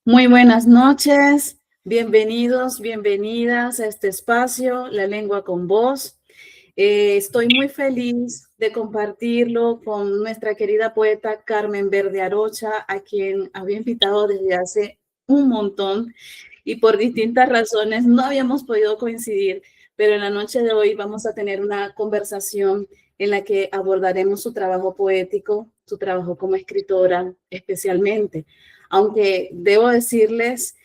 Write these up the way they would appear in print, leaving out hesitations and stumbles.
Muy buenas noches, bienvenidos, bienvenidas a este espacio, La Lengua con Voz. Estoy muy feliz de compartirlo con nuestra querida poeta Carmen Verde Arocha, a quien había invitado desde hace un montón y por distintas razones no habíamos podido coincidir, pero en la noche de hoy vamos a tener una conversación en la que abordaremos su trabajo poético, su trabajo como escritora especialmente. Aunque debo decirles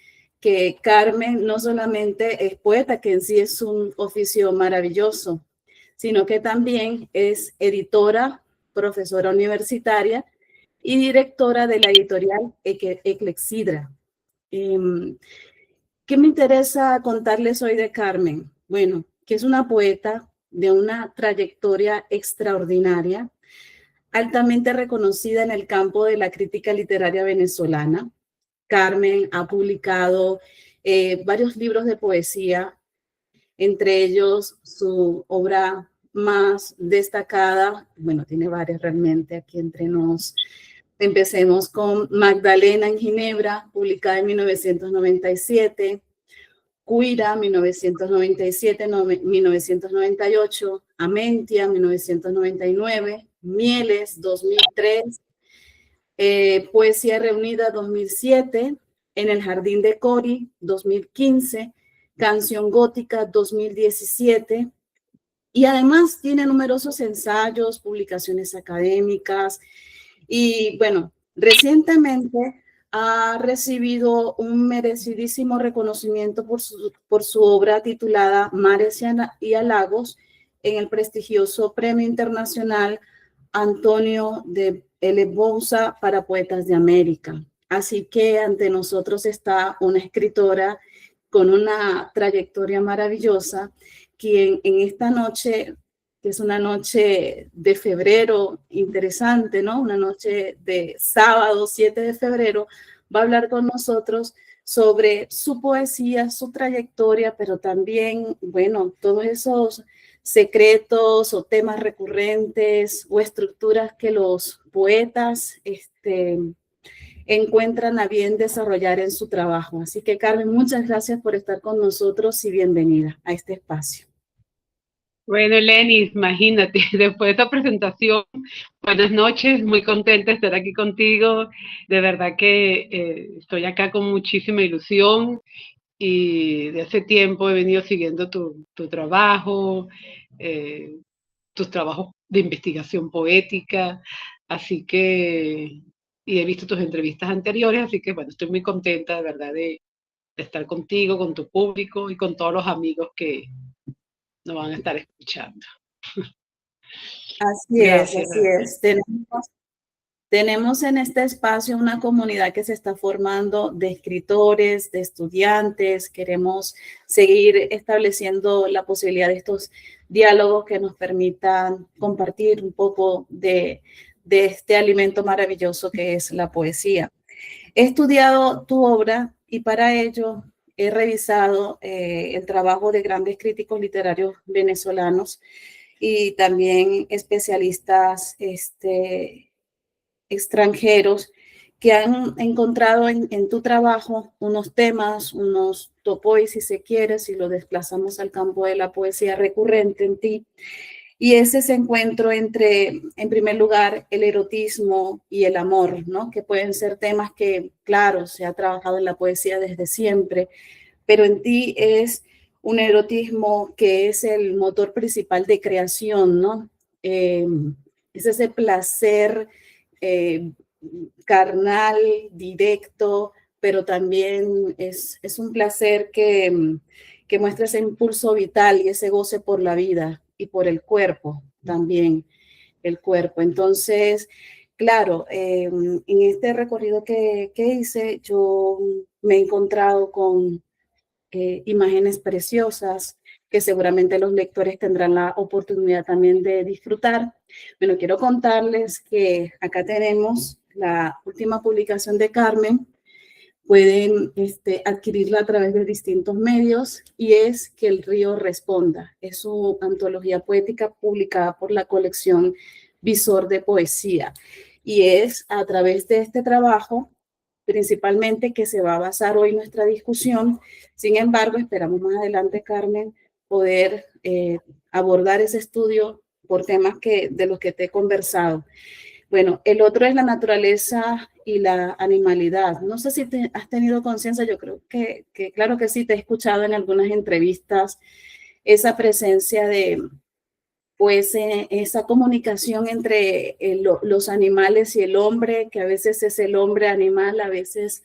que Carmen no solamente es poeta, que en sí es un oficio maravilloso, sino que también es editora, profesora universitaria y directora de la editorial Eclexidra. ¿Qué me interesa contarles hoy de Carmen? Bueno, que es una poeta de una trayectoria extraordinaria, altamente reconocida en el campo de la crítica literaria venezolana. Carmen ha publicado varios libros de poesía, entre ellos su obra más destacada, bueno, tiene varias realmente aquí entre nos. Empecemos con Magdalena en Ginebra, publicada en 1997, Cuira, 1997-1998, Amentia, 1999, Mieles, 2003, Poesía Reunida, 2007, En el Jardín de Cori, 2015, Canción Gótica, 2017, y además tiene numerosos ensayos, publicaciones académicas, y bueno, recientemente ha recibido un merecidísimo reconocimiento por su obra titulada Mares y Halagos en el prestigioso Premio Internacional Antonio de L. Bouza para Poetas de América. Así que ante nosotros está una escritora con una trayectoria maravillosa, quien en esta noche, que es una noche de febrero interesante, ¿no? Una noche de sábado 7 de febrero, va a hablar con nosotros sobre su poesía, su trayectoria, pero también, bueno, todos esos secretos o temas recurrentes o estructuras que los poetas encuentran a bien desarrollar en su trabajo. Así que, Carmen, muchas gracias por estar con nosotros y bienvenida a este espacio. Bueno, Eleni, imagínate, después de esta presentación, buenas noches, muy contenta de estar aquí contigo. De verdad que estoy acá con muchísima ilusión y de hace tiempo he venido siguiendo tu trabajo, eh, tus trabajos de investigación poética, así que, y he visto tus entrevistas anteriores, así que bueno, estoy muy contenta de verdad de estar contigo, con tu público y con todos los amigos que nos van a estar escuchando. Así es, Gracias, así de verdad. es. Tenemos en este espacio una comunidad que se está formando de escritores, de estudiantes. Queremos seguir estableciendo la posibilidad de estos diálogos que nos permitan compartir un poco de este alimento maravilloso que es la poesía. He estudiado tu obra y para ello he revisado el trabajo de grandes críticos literarios venezolanos y también especialistas extranjeros que han encontrado en tu trabajo unos temas, unos topois, si se quiere, si lo desplazamos al campo de la poesía recurrente en ti. Y es ese encuentro entre, en primer lugar, el erotismo y el amor, ¿no? Que pueden ser temas que, claro, se ha trabajado en la poesía desde siempre, pero en ti es un erotismo que es el motor principal de creación, ¿no? Es ese placer eh, carnal, directo, pero también es un placer que muestra ese impulso vital y ese goce por la vida y por el cuerpo también, el cuerpo. Entonces, claro, en este recorrido que hice, yo me he encontrado con imágenes preciosas que seguramente los lectores tendrán la oportunidad también de disfrutar. Bueno, quiero contarles que acá tenemos la última publicación de Carmen. Pueden adquirirla a través de distintos medios y es Que el río responda. Es su antología poética publicada por la colección Visor de Poesía. Y es a través de este trabajo principalmente que se va a basar hoy nuestra discusión. Sin embargo, esperamos más adelante, Carmen, poder abordar ese estudio por temas de los que te he conversado. Bueno, el otro es la naturaleza y la animalidad. No sé si has tenido conciencia, yo creo que claro que sí, te he escuchado en algunas entrevistas esa presencia de, pues, esa comunicación entre los animales y el hombre, que a veces es el hombre animal, a veces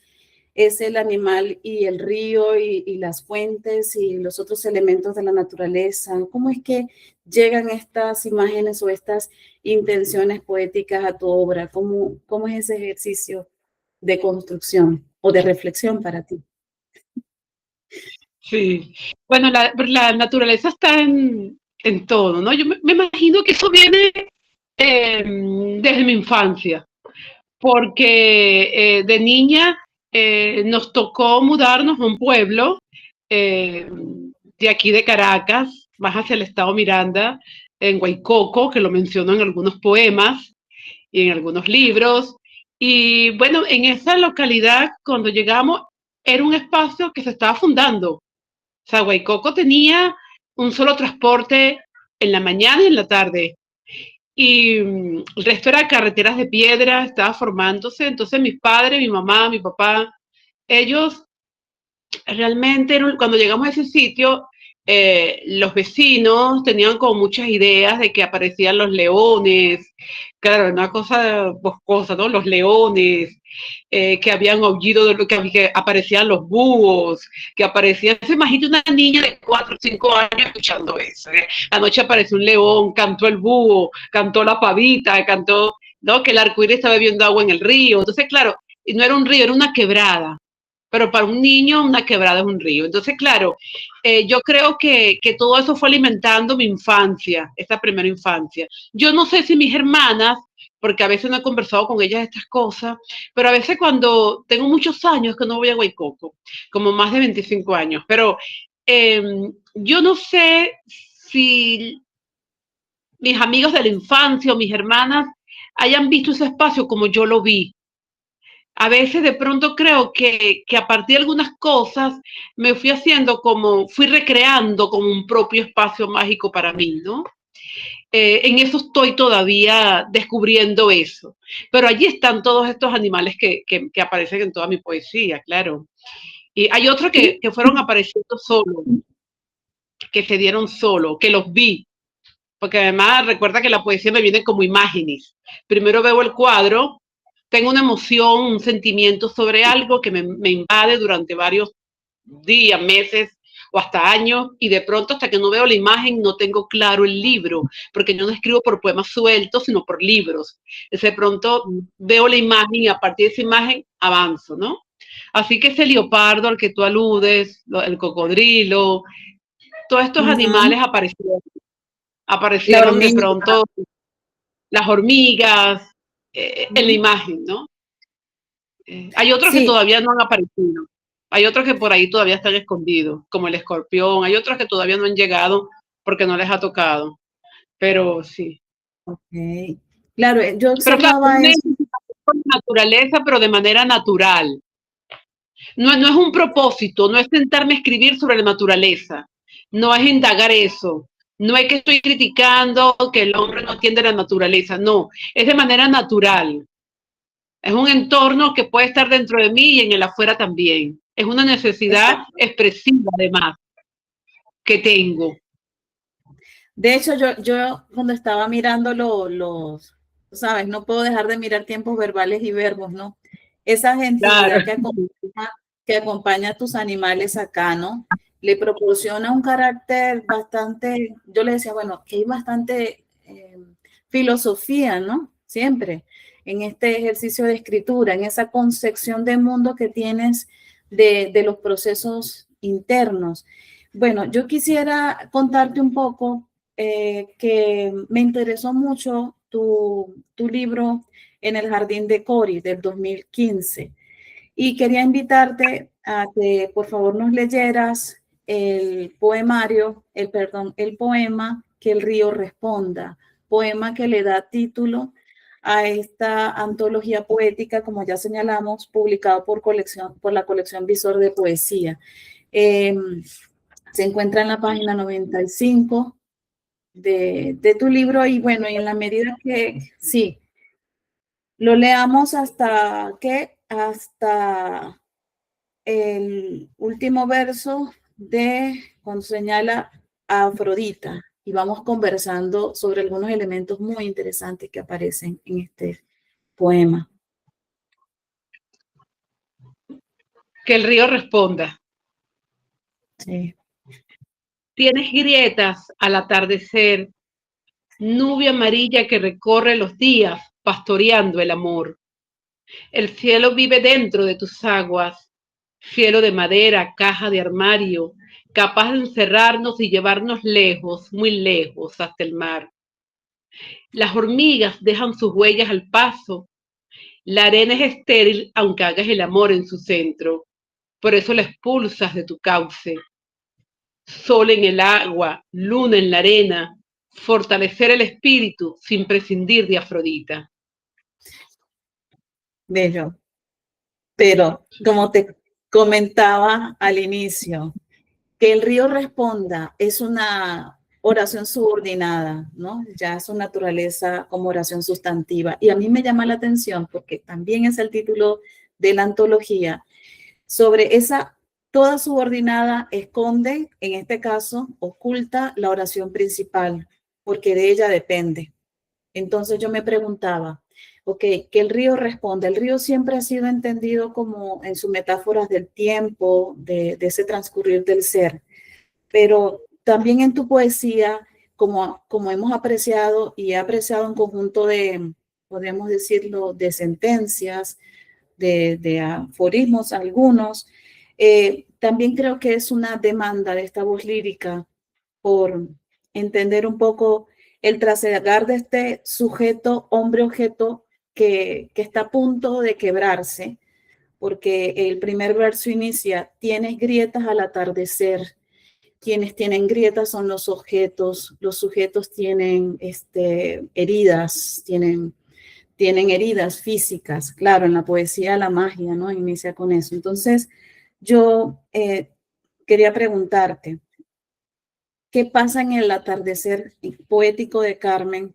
es el animal y el río y las fuentes y los otros elementos de la naturaleza. ¿Cómo es que llegan estas imágenes o estas intenciones poéticas a tu obra? ¿Cómo es ese ejercicio de construcción o de reflexión para ti? Sí, bueno, la naturaleza está en todo, ¿no? Yo me imagino que eso viene desde mi infancia, porque de niña nos tocó mudarnos a un pueblo eh, de aquí de Caracas, más hacia el estado Miranda, en Guaycoco, que lo menciono en algunos poemas y en algunos libros. Y bueno, en esa localidad, cuando llegamos, era un espacio que se estaba fundando. O sea, Guaycoco tenía un solo transporte en la mañana y en la tarde. Y el resto era carreteras de piedra, estaba formándose. Entonces mis padres, mi mamá, mi papá, ellos realmente cuando llegamos a ese sitio, los vecinos tenían como muchas ideas de que aparecían los leones, claro, una cosa boscosa, ¿no? Los leones, que habían aullido, que aparecían los búhos, que aparecían, se imagina una niña de 4 o 5 años escuchando eso. Anoche apareció un león, cantó el búho, cantó la pavita, cantó, ¿no? Que el arcoíris estaba bebiendo agua en el río. Entonces, claro, no era un río, era una quebrada, pero para un niño una quebrada es un río. Entonces, claro, yo creo que todo eso fue alimentando mi infancia, esta primera infancia. Yo no sé si mis hermanas, porque a veces no he conversado con ellas estas cosas, pero a veces cuando tengo muchos años que no voy a Guaycoco, como más de 25 años, pero eh, yo no sé si mis amigos de la infancia o mis hermanas hayan visto ese espacio como yo lo vi. A veces de pronto creo que a partir de algunas cosas me fui haciendo como, fui recreando como un propio espacio mágico para mí, ¿no? En eso estoy todavía descubriendo eso. Pero allí están todos estos animales que aparecen en toda mi poesía, claro. Y hay otros Sí. que fueron apareciendo solos, que se dieron solo, que los vi. Porque además recuerda que la poesía me viene como imágenes. Primero veo el cuadro, tengo una emoción, un sentimiento sobre algo que me invade durante varios días, meses o hasta años, y de pronto hasta que no veo la imagen no tengo claro el libro, porque yo no escribo por poemas sueltos, sino por libros. Entonces de pronto veo la imagen y a partir de esa imagen avanzo, ¿no? Así que ese leopardo al que tú aludes, el cocodrilo, todos estos Ujú. animales aparecieron, La aparecieron de hormiga. pronto las hormigas, en la Ujú. imagen, ¿no? Hay otros que Sí, todavía no han aparecido. Hay otros que por ahí todavía están escondidos, como el escorpión. Hay otros que todavía no han llegado porque no les ha tocado. Pero sí. ok. Claro, yo Pero claro, es observaba una eso. identificación con la naturaleza, pero de manera natural. No, no es un propósito, no es sentarme a escribir sobre la naturaleza. No es indagar eso. No es que estoy criticando que el hombre no atiende a la naturaleza. No, es de manera natural. Es un entorno que puede estar dentro de mí y en el afuera también. Es una necesidad Exacto. expresiva, además, que tengo. De hecho, yo cuando estaba mirando tú sabes, no puedo dejar de mirar tiempos verbales y verbos, ¿no? Esa Claro. gentilidad que acompaña a tus animales acá, ¿no? Le proporciona un carácter bastante, yo le decía, bueno, que hay bastante filosofía, ¿no? Siempre en este ejercicio de escritura, en esa concepción de mundo que tienes de los procesos internos. Bueno, yo quisiera contarte un poco que me interesó mucho tu libro En el Jardín de Cori del 2015 y quería invitarte a que por favor nos leyeras el poemario, el poema Que el río responda, poema que le da título a esta antología poética, como ya señalamos, publicado por la colección Visor de Poesía. Se encuentra en la página 95 de tu libro y bueno, y en la medida que sí, lo leamos hasta el último verso de cuando señala a Afrodita y vamos conversando sobre algunos elementos muy interesantes que aparecen en este poema. Que el río responda. Sí. Tienes grietas al atardecer, nube amarilla que recorre los días pastoreando el amor. El cielo vive dentro de tus aguas, cielo de madera, caja de armario, capaz de encerrarnos y llevarnos lejos, muy lejos, hasta el mar. Las hormigas dejan sus huellas al paso. La arena es estéril aunque hagas el amor en su centro. Por eso la expulsas de tu cauce. Sol en el agua, luna en la arena, fortalecer el espíritu sin prescindir de Afrodita. Bello. Pero como te comentaba al inicio, que el río responda es una oración subordinada, ¿no? Ya su naturaleza como oración sustantiva. Y a mí me llama la atención porque también es el título de la antología. Sobre esa toda subordinada esconde, en este caso, oculta la oración principal, porque de ella depende. Entonces yo me preguntaba, ok, que el río responde. El río siempre ha sido entendido como en sus metáforas del tiempo, de ese transcurrir del ser, pero también en tu poesía, como hemos apreciado y he apreciado un conjunto de, podríamos decirlo, de sentencias, de aforismos algunos, también creo que es una demanda de esta voz lírica por entender un poco el trasegar de este sujeto, hombre-objeto, que está a punto de quebrarse, porque el primer verso inicia, tienes grietas al atardecer. Quienes tienen grietas son los sujetos tienen heridas, tienen heridas físicas. Claro, en la poesía la magia, ¿no? Inicia con eso. Entonces, yo quería preguntarte, ¿qué pasa en el atardecer poético de Carmen,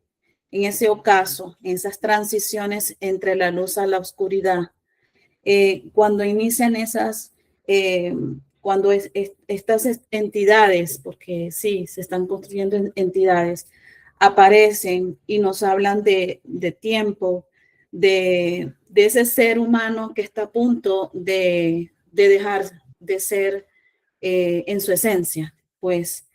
en ese ocaso, en esas transiciones entre la luz a la oscuridad? Cuando inician cuando estas entidades, porque sí, se están construyendo entidades, aparecen y nos hablan de tiempo, de ese ser humano que está a punto de dejar de ser en su esencia, pues,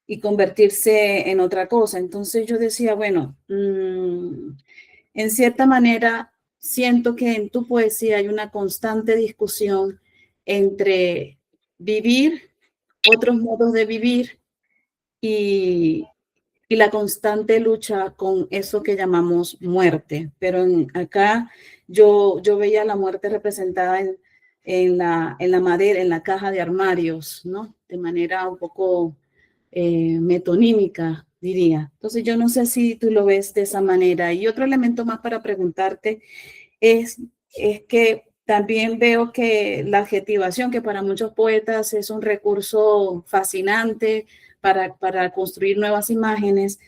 y convertirse en otra cosa. Entonces yo decía, bueno, en cierta manera, siento que en tu poesía hay una constante discusión entre vivir, otros modos de vivir y la constante lucha con eso que llamamos muerte. Pero acá yo veía la muerte representada en la madera, en la caja de armarios, ¿no? De manera un poco metonímica, diría. Entonces yo no sé si tú lo ves de esa manera. Y otro elemento más para preguntarte es que también veo que la adjetivación, que para muchos poetas es un recurso fascinante para construir nuevas imágenes,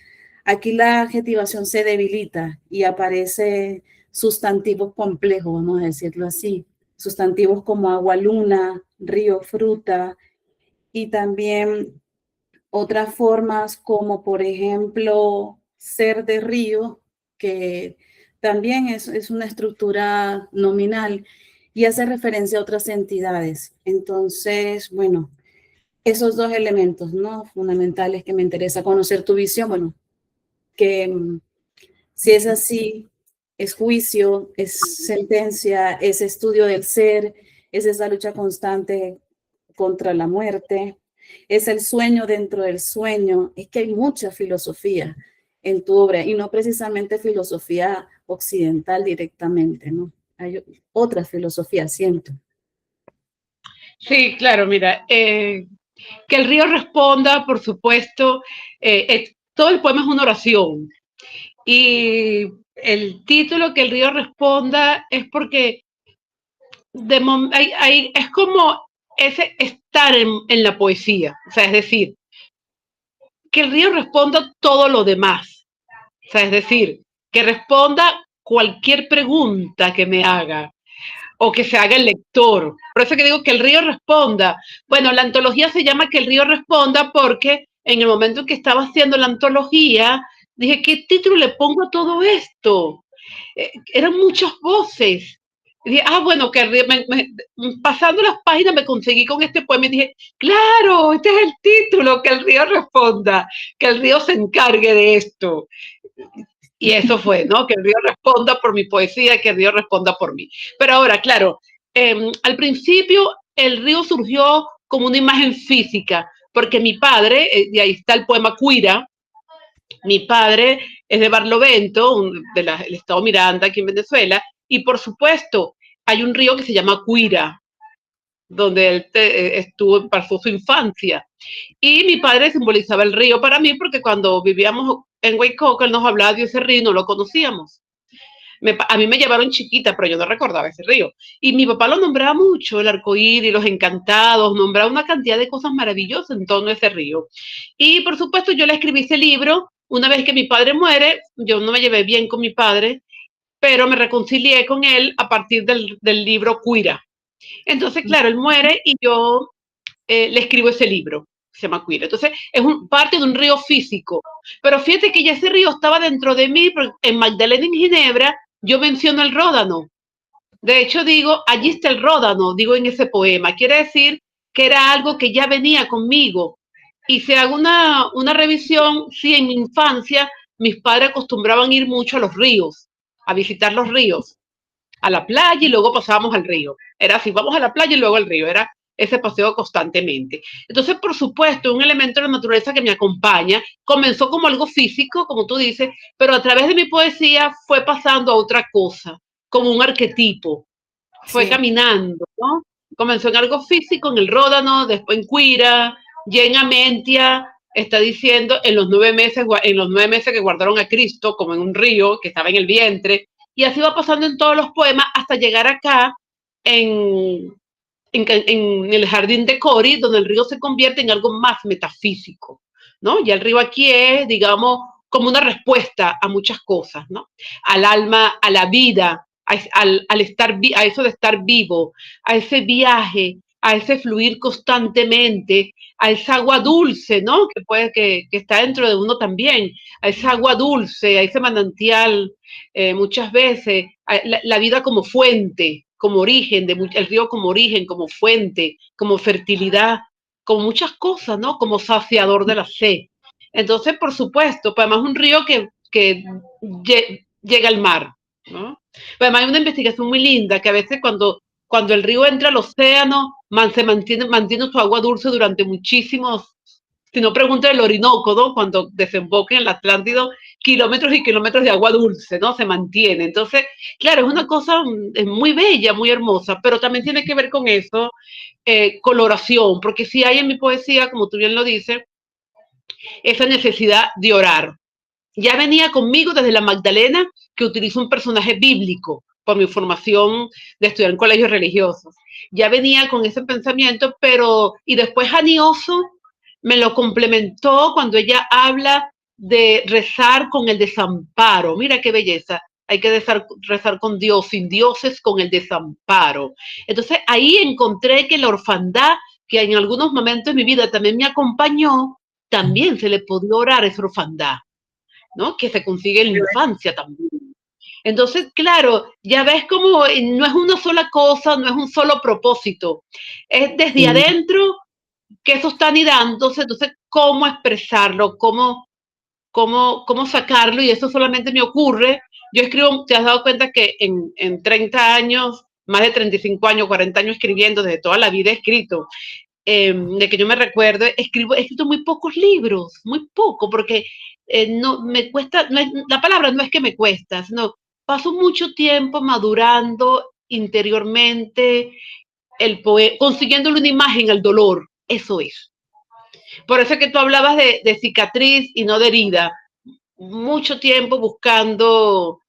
aquí la adjetivación se debilita y aparece sustantivos complejos, vamos a decirlo así, sustantivos como agua, luna, río, fruta, y también otras formas como por ejemplo ser de río, que también es una estructura nominal y hace referencia a otras entidades. Entonces, bueno, esos dos elementos, ¿no? Fundamentales que me interesa conocer tu visión, bueno, que si es así, es juicio, es sentencia, es estudio del ser, es esa lucha constante contra la muerte, es el sueño dentro del sueño. Es que hay mucha filosofía en tu obra y no precisamente filosofía occidental directamente, ¿no? Hay otra filosofía, siento. Sí, claro, mira, que el río responda, por supuesto, todo el poema es una oración. Y el título que el río responda es porque es como ese estar en la poesía, o sea, es decir, que el río responda todo lo demás, o sea, es decir, que responda cualquier pregunta que me haga o que se haga el lector. Por eso que digo que el río responda. Bueno, la antología se llama Que el río responda porque en el momento en que estaba haciendo la antología, dije, ¿qué título le pongo a todo esto? Eran muchas voces. Y dije, bueno, que pasando las páginas me conseguí con este poema y dije, claro, este es el título, que el río responda, que el río se encargue de esto. Y eso fue, ¿no? Que el río responda por mi poesía, que el río responda por mí. Pero ahora, claro, al principio el río surgió como una imagen física, porque mi padre, y ahí está el poema Cuira, mi padre es de Barlovento, del estado Miranda, aquí en Venezuela, y por supuesto hay un río que se llama Cuira, donde él pasó su infancia. Y mi padre simbolizaba el río para mí porque cuando vivíamos en Huaycoca, él nos hablaba de ese río y no lo conocíamos. A mí me llevaron chiquita, pero yo no recordaba ese río. Y mi papá lo nombraba mucho, el arcoíris, los encantados, nombraba una cantidad de cosas maravillosas en torno a ese río. Y por supuesto yo le escribí ese libro. Una vez que mi padre muere, yo no me llevé bien con mi padre, pero me reconcilié con él a partir del libro Cuira. Entonces, claro, él muere y yo le escribo ese libro, se llama Cuira. Entonces, es parte de un río físico. Pero fíjate que ya ese río estaba dentro de mí, en Magdalena, en Ginebra, yo menciono el Ródano. De hecho, digo, allí está el Ródano, digo en ese poema. Quiere decir que era algo que ya venía conmigo. Y si hago una revisión, sí, en mi infancia, mis padres acostumbraban ir mucho a los ríos, a visitar los ríos, a la playa y luego pasábamos al río. Era así, vamos a la playa y luego al río. Era ese paseo constantemente. Entonces, por supuesto, un elemento de la naturaleza que me acompaña comenzó como algo físico, como tú dices, pero a través de mi poesía fue pasando a otra cosa, como un arquetipo. Fue caminando, ¿no? Comenzó en algo físico, en el Ródano, después en Cuira, ya en Amentia, está diciendo en los 9 meses que guardaron a Cristo, como en un río que estaba en el vientre, y así va pasando en todos los poemas hasta llegar acá en, en el jardín de Cori, donde el río se convierte en algo más metafísico, ¿no? Ya el río aquí es, digamos, como una respuesta a muchas cosas, ¿no? Al alma, a la vida, al estar, a eso de estar vivo, a ese viaje, a ese fluir constantemente, a esa agua dulce, ¿no? Que está dentro de uno también, a esa agua dulce, a ese manantial, muchas veces, la vida como fuente, como origen, el río como origen, como fuente, como fertilidad, como muchas cosas, ¿no? Como saciador de la sed. Entonces, por supuesto, pues además un río que llega al mar, ¿no? Pero además hay una investigación muy linda que a veces cuando el río entra al océano, se mantiene su agua dulce durante muchísimos, si no pregunta el Orinoco, ¿no? Cuando desemboca en el Atlántico, kilómetros y kilómetros de agua dulce, ¿no? Se mantiene. Entonces, claro, es una cosa muy bella, muy hermosa, pero también tiene que ver con eso, coloración, porque si hay en mi poesía, como tú bien lo dices, esa necesidad de orar. Ya venía conmigo desde la Magdalena, que utiliza un personaje bíblico por mi formación de estudiar en colegios religiosos. Ya venía con ese pensamiento, pero, y después Anioso me lo complementó cuando ella habla de rezar con el desamparo. Mira qué belleza. Hay que rezar con Dios, sin dioses, con el desamparo. Entonces ahí encontré que la orfandad, que en algunos momentos de mi vida también me acompañó, también se le podía orar a esa orfandad, ¿no? Que se consigue en la infancia también. Entonces, claro, ya ves como no es una sola cosa, no es un solo propósito, es desde adentro que eso está anidándose, entonces, ¿cómo expresarlo? ¿Cómo sacarlo? Y eso solamente me ocurre. Yo escribo, te has dado cuenta que en 30 años, más de 35 años, 40 años escribiendo, desde toda la vida he escrito, de que yo me recuerdo, he escrito muy pocos libros, muy poco, porque no me cuesta, no es, la palabra no es que me cuesta, sino paso mucho tiempo madurando interiormente consiguiéndole una imagen al dolor, eso es. Por eso es que tú hablabas de cicatriz y no de herida. Mucho tiempo buscando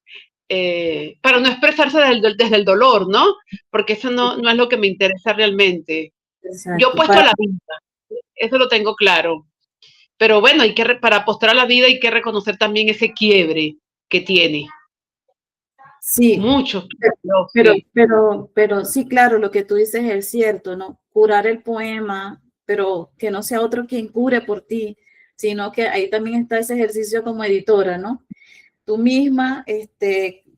para no expresarse desde el dolor, ¿no? Porque eso no es lo que me interesa realmente. Yo Exacto. apuesto a la vida, eso lo tengo claro. Pero bueno, para apostar a la vida hay que reconocer también ese quiebre que tiene. Sí, Muchos, sí. pero sí, claro, lo que tú dices es cierto, ¿no? Curar el poema, pero que no sea otro quien cure por ti, sino que ahí también está ese ejercicio como editora, ¿no? Tú misma,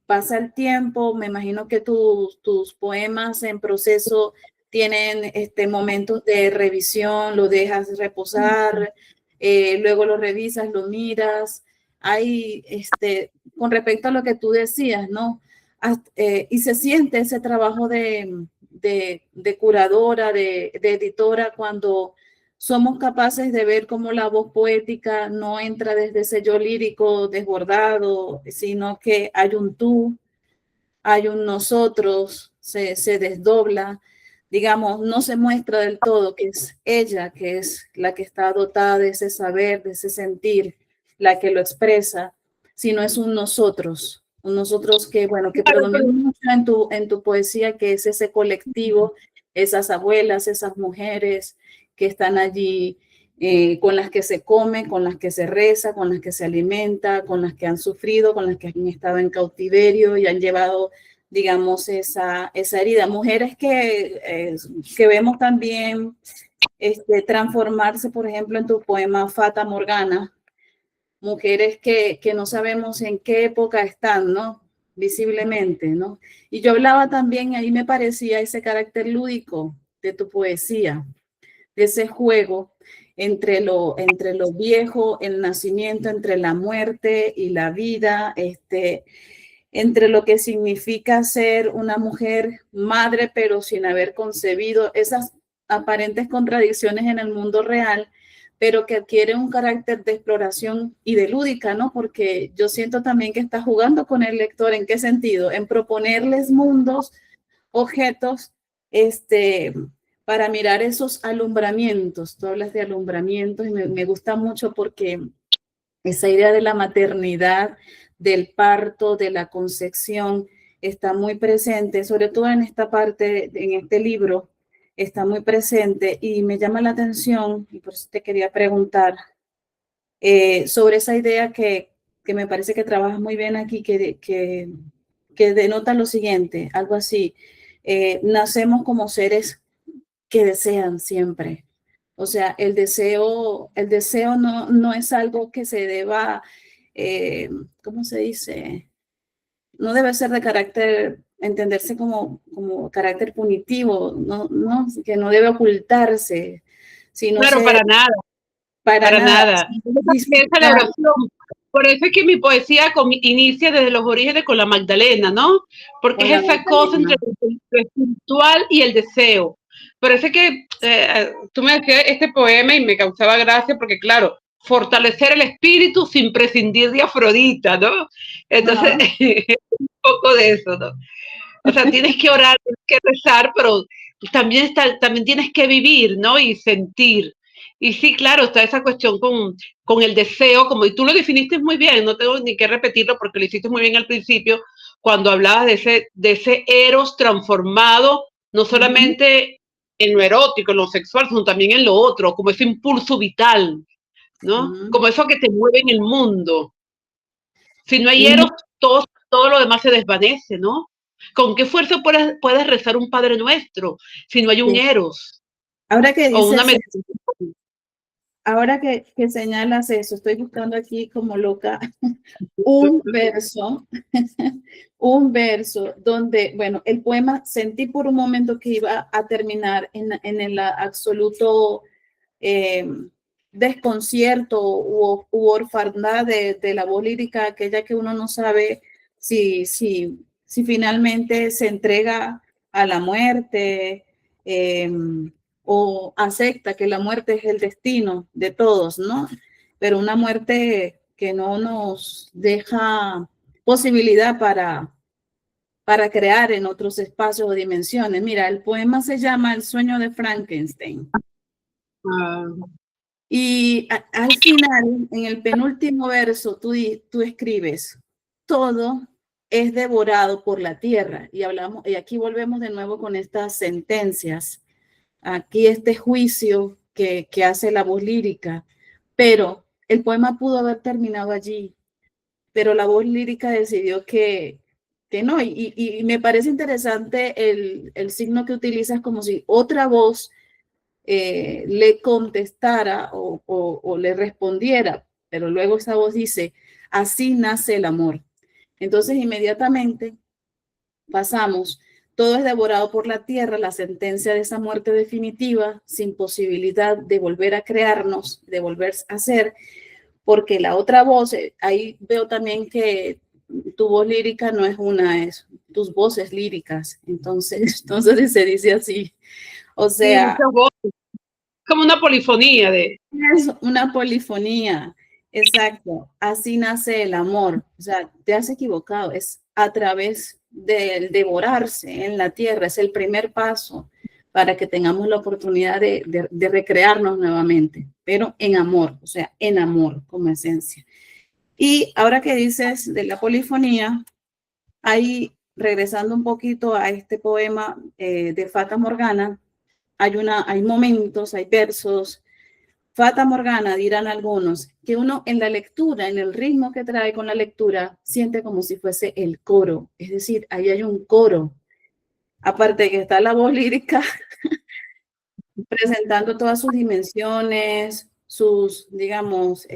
pasa el tiempo, me imagino que tus poemas en proceso tienen momentos de revisión, lo dejas reposar, luego lo revisas, lo miras. Hay, con respecto a lo que tú decías, ¿no? Y se siente ese trabajo de curadora, de editora, cuando somos capaces de ver cómo la voz poética no entra desde ese yo lírico desbordado, sino que hay un tú, hay un nosotros, se desdobla, digamos, no se muestra del todo que es ella, que es la que está dotada de ese saber, de ese sentir, la que lo expresa, sino es un nosotros que, bueno, que predomina mucho en tu poesía, que es ese colectivo, esas abuelas, esas mujeres que están allí, con las que se come, con las que se reza, con las que se alimenta, con las que han sufrido, con las que han estado en cautiverio y han llevado, digamos, esa herida. Mujeres que vemos también transformarse, por ejemplo, en tu poema Fata Morgana, mujeres que no sabemos en qué época están, ¿no? Visiblemente, ¿no? Y yo hablaba también, ahí me parecía ese carácter lúdico de tu poesía, de ese juego entre lo viejo, el nacimiento, entre la muerte y la vida, entre lo que significa ser una mujer madre, pero sin haber concebido, esas aparentes contradicciones en el mundo real, pero que adquiere un carácter de exploración y de lúdica, ¿no? Porque yo siento también que está jugando con el lector. ¿En qué sentido? En proponerles mundos, objetos, para mirar esos alumbramientos. Tú hablas de alumbramientos y me gusta mucho porque esa idea de la maternidad, del parto, de la concepción, está muy presente, sobre todo en esta parte, en este libro, está muy presente y me llama la atención, y por eso te quería preguntar, sobre esa idea que me parece que trabajas muy bien aquí, que denota lo siguiente, algo así, nacemos como seres que desean siempre. O sea, el deseo no es algo que se deba, ¿cómo se dice? No debe ser de carácter, entenderse como carácter punitivo, que no debe ocultarse, sino Claro, se, para para nada, nada. Piensa la disfrutar. oración. Por eso es que mi poesía inicia desde los orígenes con la Magdalena, ¿no? Porque Con es la esa cosa entre Magdalena. lo espiritual y el deseo. Parece que tú me decías este poema y me causaba gracia porque, claro, fortalecer el espíritu sin prescindir de Afrodita, ¿no? Entonces, Ajá. un poco de eso, ¿no? O sea, tienes que orar, tienes que rezar, pero también tienes que vivir, ¿no? Y sentir. Y sí, claro, está esa cuestión con el deseo, como y tú lo definiste muy bien, no tengo ni que repetirlo porque lo hiciste muy bien al principio, cuando hablabas de ese eros transformado, no Uh-huh. solamente en lo erótico, en lo sexual, sino también en lo otro, como ese impulso vital, ¿no? Uh-huh. Como eso que te mueve en el mundo. Si no hay Mira, eros, todo lo demás se desvanece, ¿no? ¿Con qué fuerza puedes rezar un Padre Nuestro si no hay un eros ahora que o una dices meditación? ahora que señalas eso, estoy buscando aquí como loca un verso, un verso donde, bueno, el poema sentí por un momento que iba a terminar en el absoluto eh, desconcierto u orfandad de la voz lírica, aquella que uno no sabe si finalmente se entrega a la muerte, eh, o acepta que la muerte es el destino de todos, ¿no? Pero una muerte que no nos deja posibilidad para crear en otros espacios o dimensiones. Mira, el poema se llama El sueño de Frankenstein. Ah, Y al final, en el penúltimo verso, tú escribes, todo es devorado por la tierra. Y aquí volvemos de nuevo con estas sentencias. Aquí este juicio que hace la voz lírica, pero el poema pudo haber terminado allí, pero la voz lírica decidió que no, y me parece interesante el signo que utilizas como si otra voz le contestara o le respondiera, pero luego esa voz dice, así nace el amor. Entonces inmediatamente pasamos, todo es devorado por la tierra, la sentencia de esa muerte definitiva, sin posibilidad de volver a crearnos, de volver a ser, porque la otra voz, ahí veo también que tu voz lírica no es una, es tus voces líricas, entonces se dice así, o Sí, sea, muchas voces, como una polifonía de... es una polifonía, exacto, así nace el amor, o sea, te has equivocado, es a través del devorarse en la tierra, es el primer paso para que tengamos la oportunidad de recrearnos nuevamente, pero en amor, o sea, en amor como esencia. Y ahora que dices de la polifonía, ahí regresando un poquito a este poema de Fata Morgana, hay momentos, hay versos, Fata Morgana, dirán algunos, que uno en la lectura, en el ritmo que trae con la lectura, siente como si fuese el coro, es decir, ahí hay un coro, aparte de que está la voz lírica, presentando todas sus dimensiones, sus, digamos,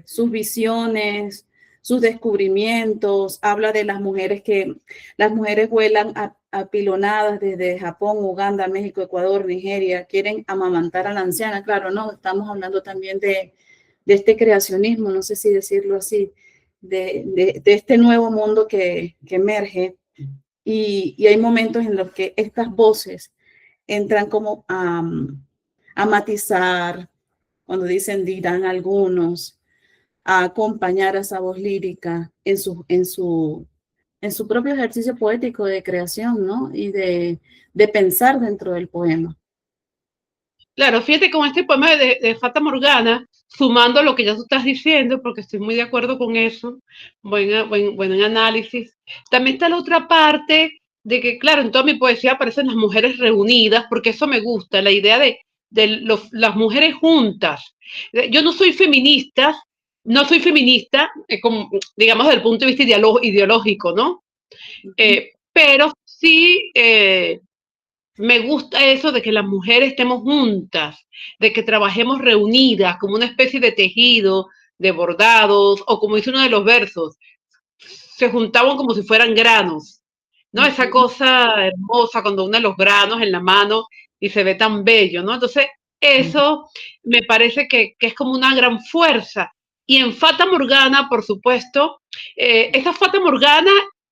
sus visiones, sus descubrimientos, habla de las mujeres vuelan apilonadas desde Japón, Uganda, México, Ecuador, Nigeria, quieren amamantar a la anciana, claro, no, estamos hablando también de este creacionismo, no sé si decirlo así, de este nuevo mundo que emerge, y hay momentos en los que estas voces entran como a matizar, cuando dicen dirán algunos, a acompañar a esa voz lírica en su propio ejercicio poético de creación, ¿no? Y de pensar dentro del poema. Claro, fíjate con este poema de Fata Morgana, sumando lo que ya tú estás diciendo, porque estoy muy de acuerdo con eso, buen análisis. También está la otra parte de que, claro, en toda mi poesía aparecen las mujeres reunidas, porque eso me gusta, la idea de las mujeres juntas. Yo no soy feminista, no soy feminista, como, digamos, desde el punto de vista ideológico, ¿no? Pero sí me gusta eso de que las mujeres estemos juntas, de que trabajemos reunidas como una especie de tejido, de bordados, o como dice uno de los versos, se juntaban como si fueran granos, ¿no? Esa cosa hermosa cuando une los granos en la mano y se ve tan bello, ¿no? Entonces, eso me parece que es como una gran fuerza. Y en Fata Morgana, por supuesto, esa Fata Morgana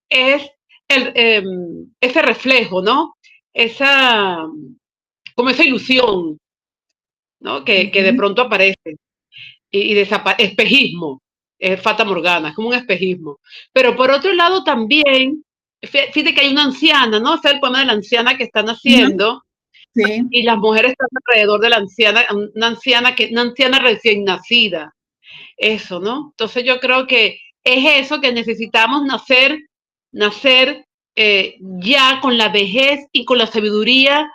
es ese reflejo, ¿no? Esa, como esa ilusión, ¿no? Que de pronto aparece y desaparece, espejismo, Fata Morgana, es como un espejismo. Pero por otro lado también, fíjate que hay una anciana, ¿no? O sea, el poema de la anciana que están haciendo Sí, y las mujeres están alrededor de la anciana, una anciana recién nacida, eso, ¿no? Entonces yo creo que es eso que necesitamos nacer ya con la vejez y con la sabiduría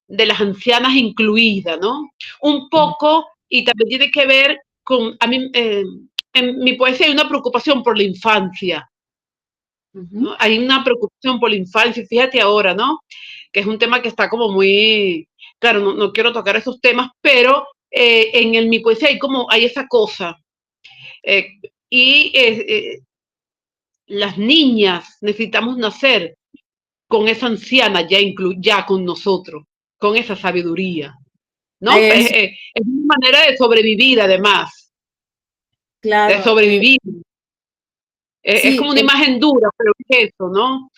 de las ancianas incluida, ¿no? Un poco, y también tiene que ver con, a mí, en mi poesía hay una preocupación por la infancia, ¿no? Hay una preocupación por la infancia, fíjate ahora, ¿no? Que es un tema que está como muy, claro, no quiero tocar esos temas, pero mi poesía hay esa cosa. Eh, y las niñas necesitamos nacer con esa anciana ya con nosotros, con esa sabiduría, ¿no? es Es una manera de sobrevivir, además, de claro. sobrevivir. Es Sí, como una imagen dura, pero es eso, ¿no?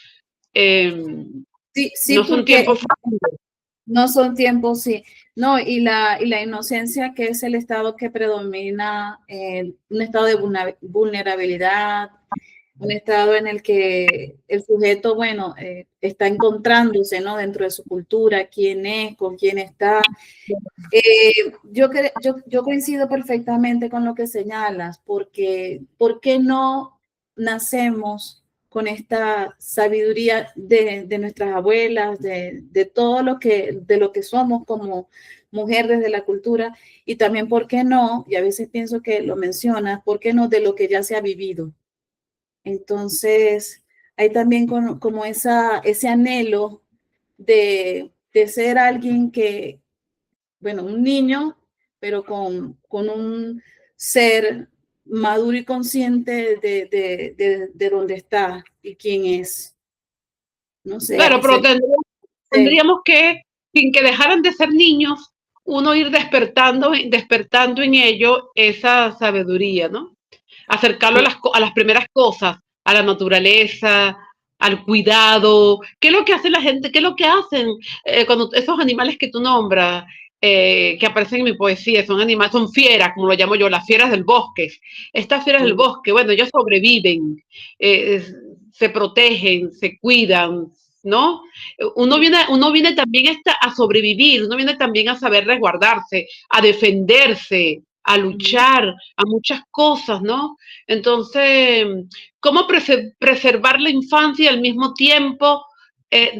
Eh, sí, sí, no son porque tiempos fáciles. no son tiempos, sí. No, y la inocencia que es el estado que predomina, un estado de vulnerabilidad, un estado en el que el sujeto, bueno, está encontrándose, ¿no? Dentro de su cultura, quién es, con quién está. Yo coincido perfectamente con lo que señalas, porque ¿por qué no nacemos con esta sabiduría de nuestras abuelas, de todo de lo que somos como mujer desde la cultura, y también, ¿por qué no? Y a veces pienso que lo mencionas, ¿por qué no? De lo que ya se ha vivido. Entonces, hay también como ese anhelo de ser alguien que, bueno, un niño, pero con un ser maduro y consciente de dónde está y quién es. No sé, Claro, pero tendríamos que, sin que dejaran de ser niños, uno ir despertando en ello esa sabiduría, ¿no? Acercarlo a las primeras cosas, a la naturaleza, al cuidado. ¿Qué es lo que hace la gente? ¿Qué es lo que hacen cuando esos animales que tú nombras, que aparecen en mi poesía, son animales, son fieras, como lo llamo yo, las fieras del bosque? Estas fieras del bosque, bueno, ellos sobreviven, eh, se protegen, se cuidan, ¿no? Uno viene también a sobrevivir, uno viene también a saber resguardarse, a defenderse, a luchar, a muchas cosas, ¿no? Entonces, ¿cómo preservar la infancia y al mismo tiempo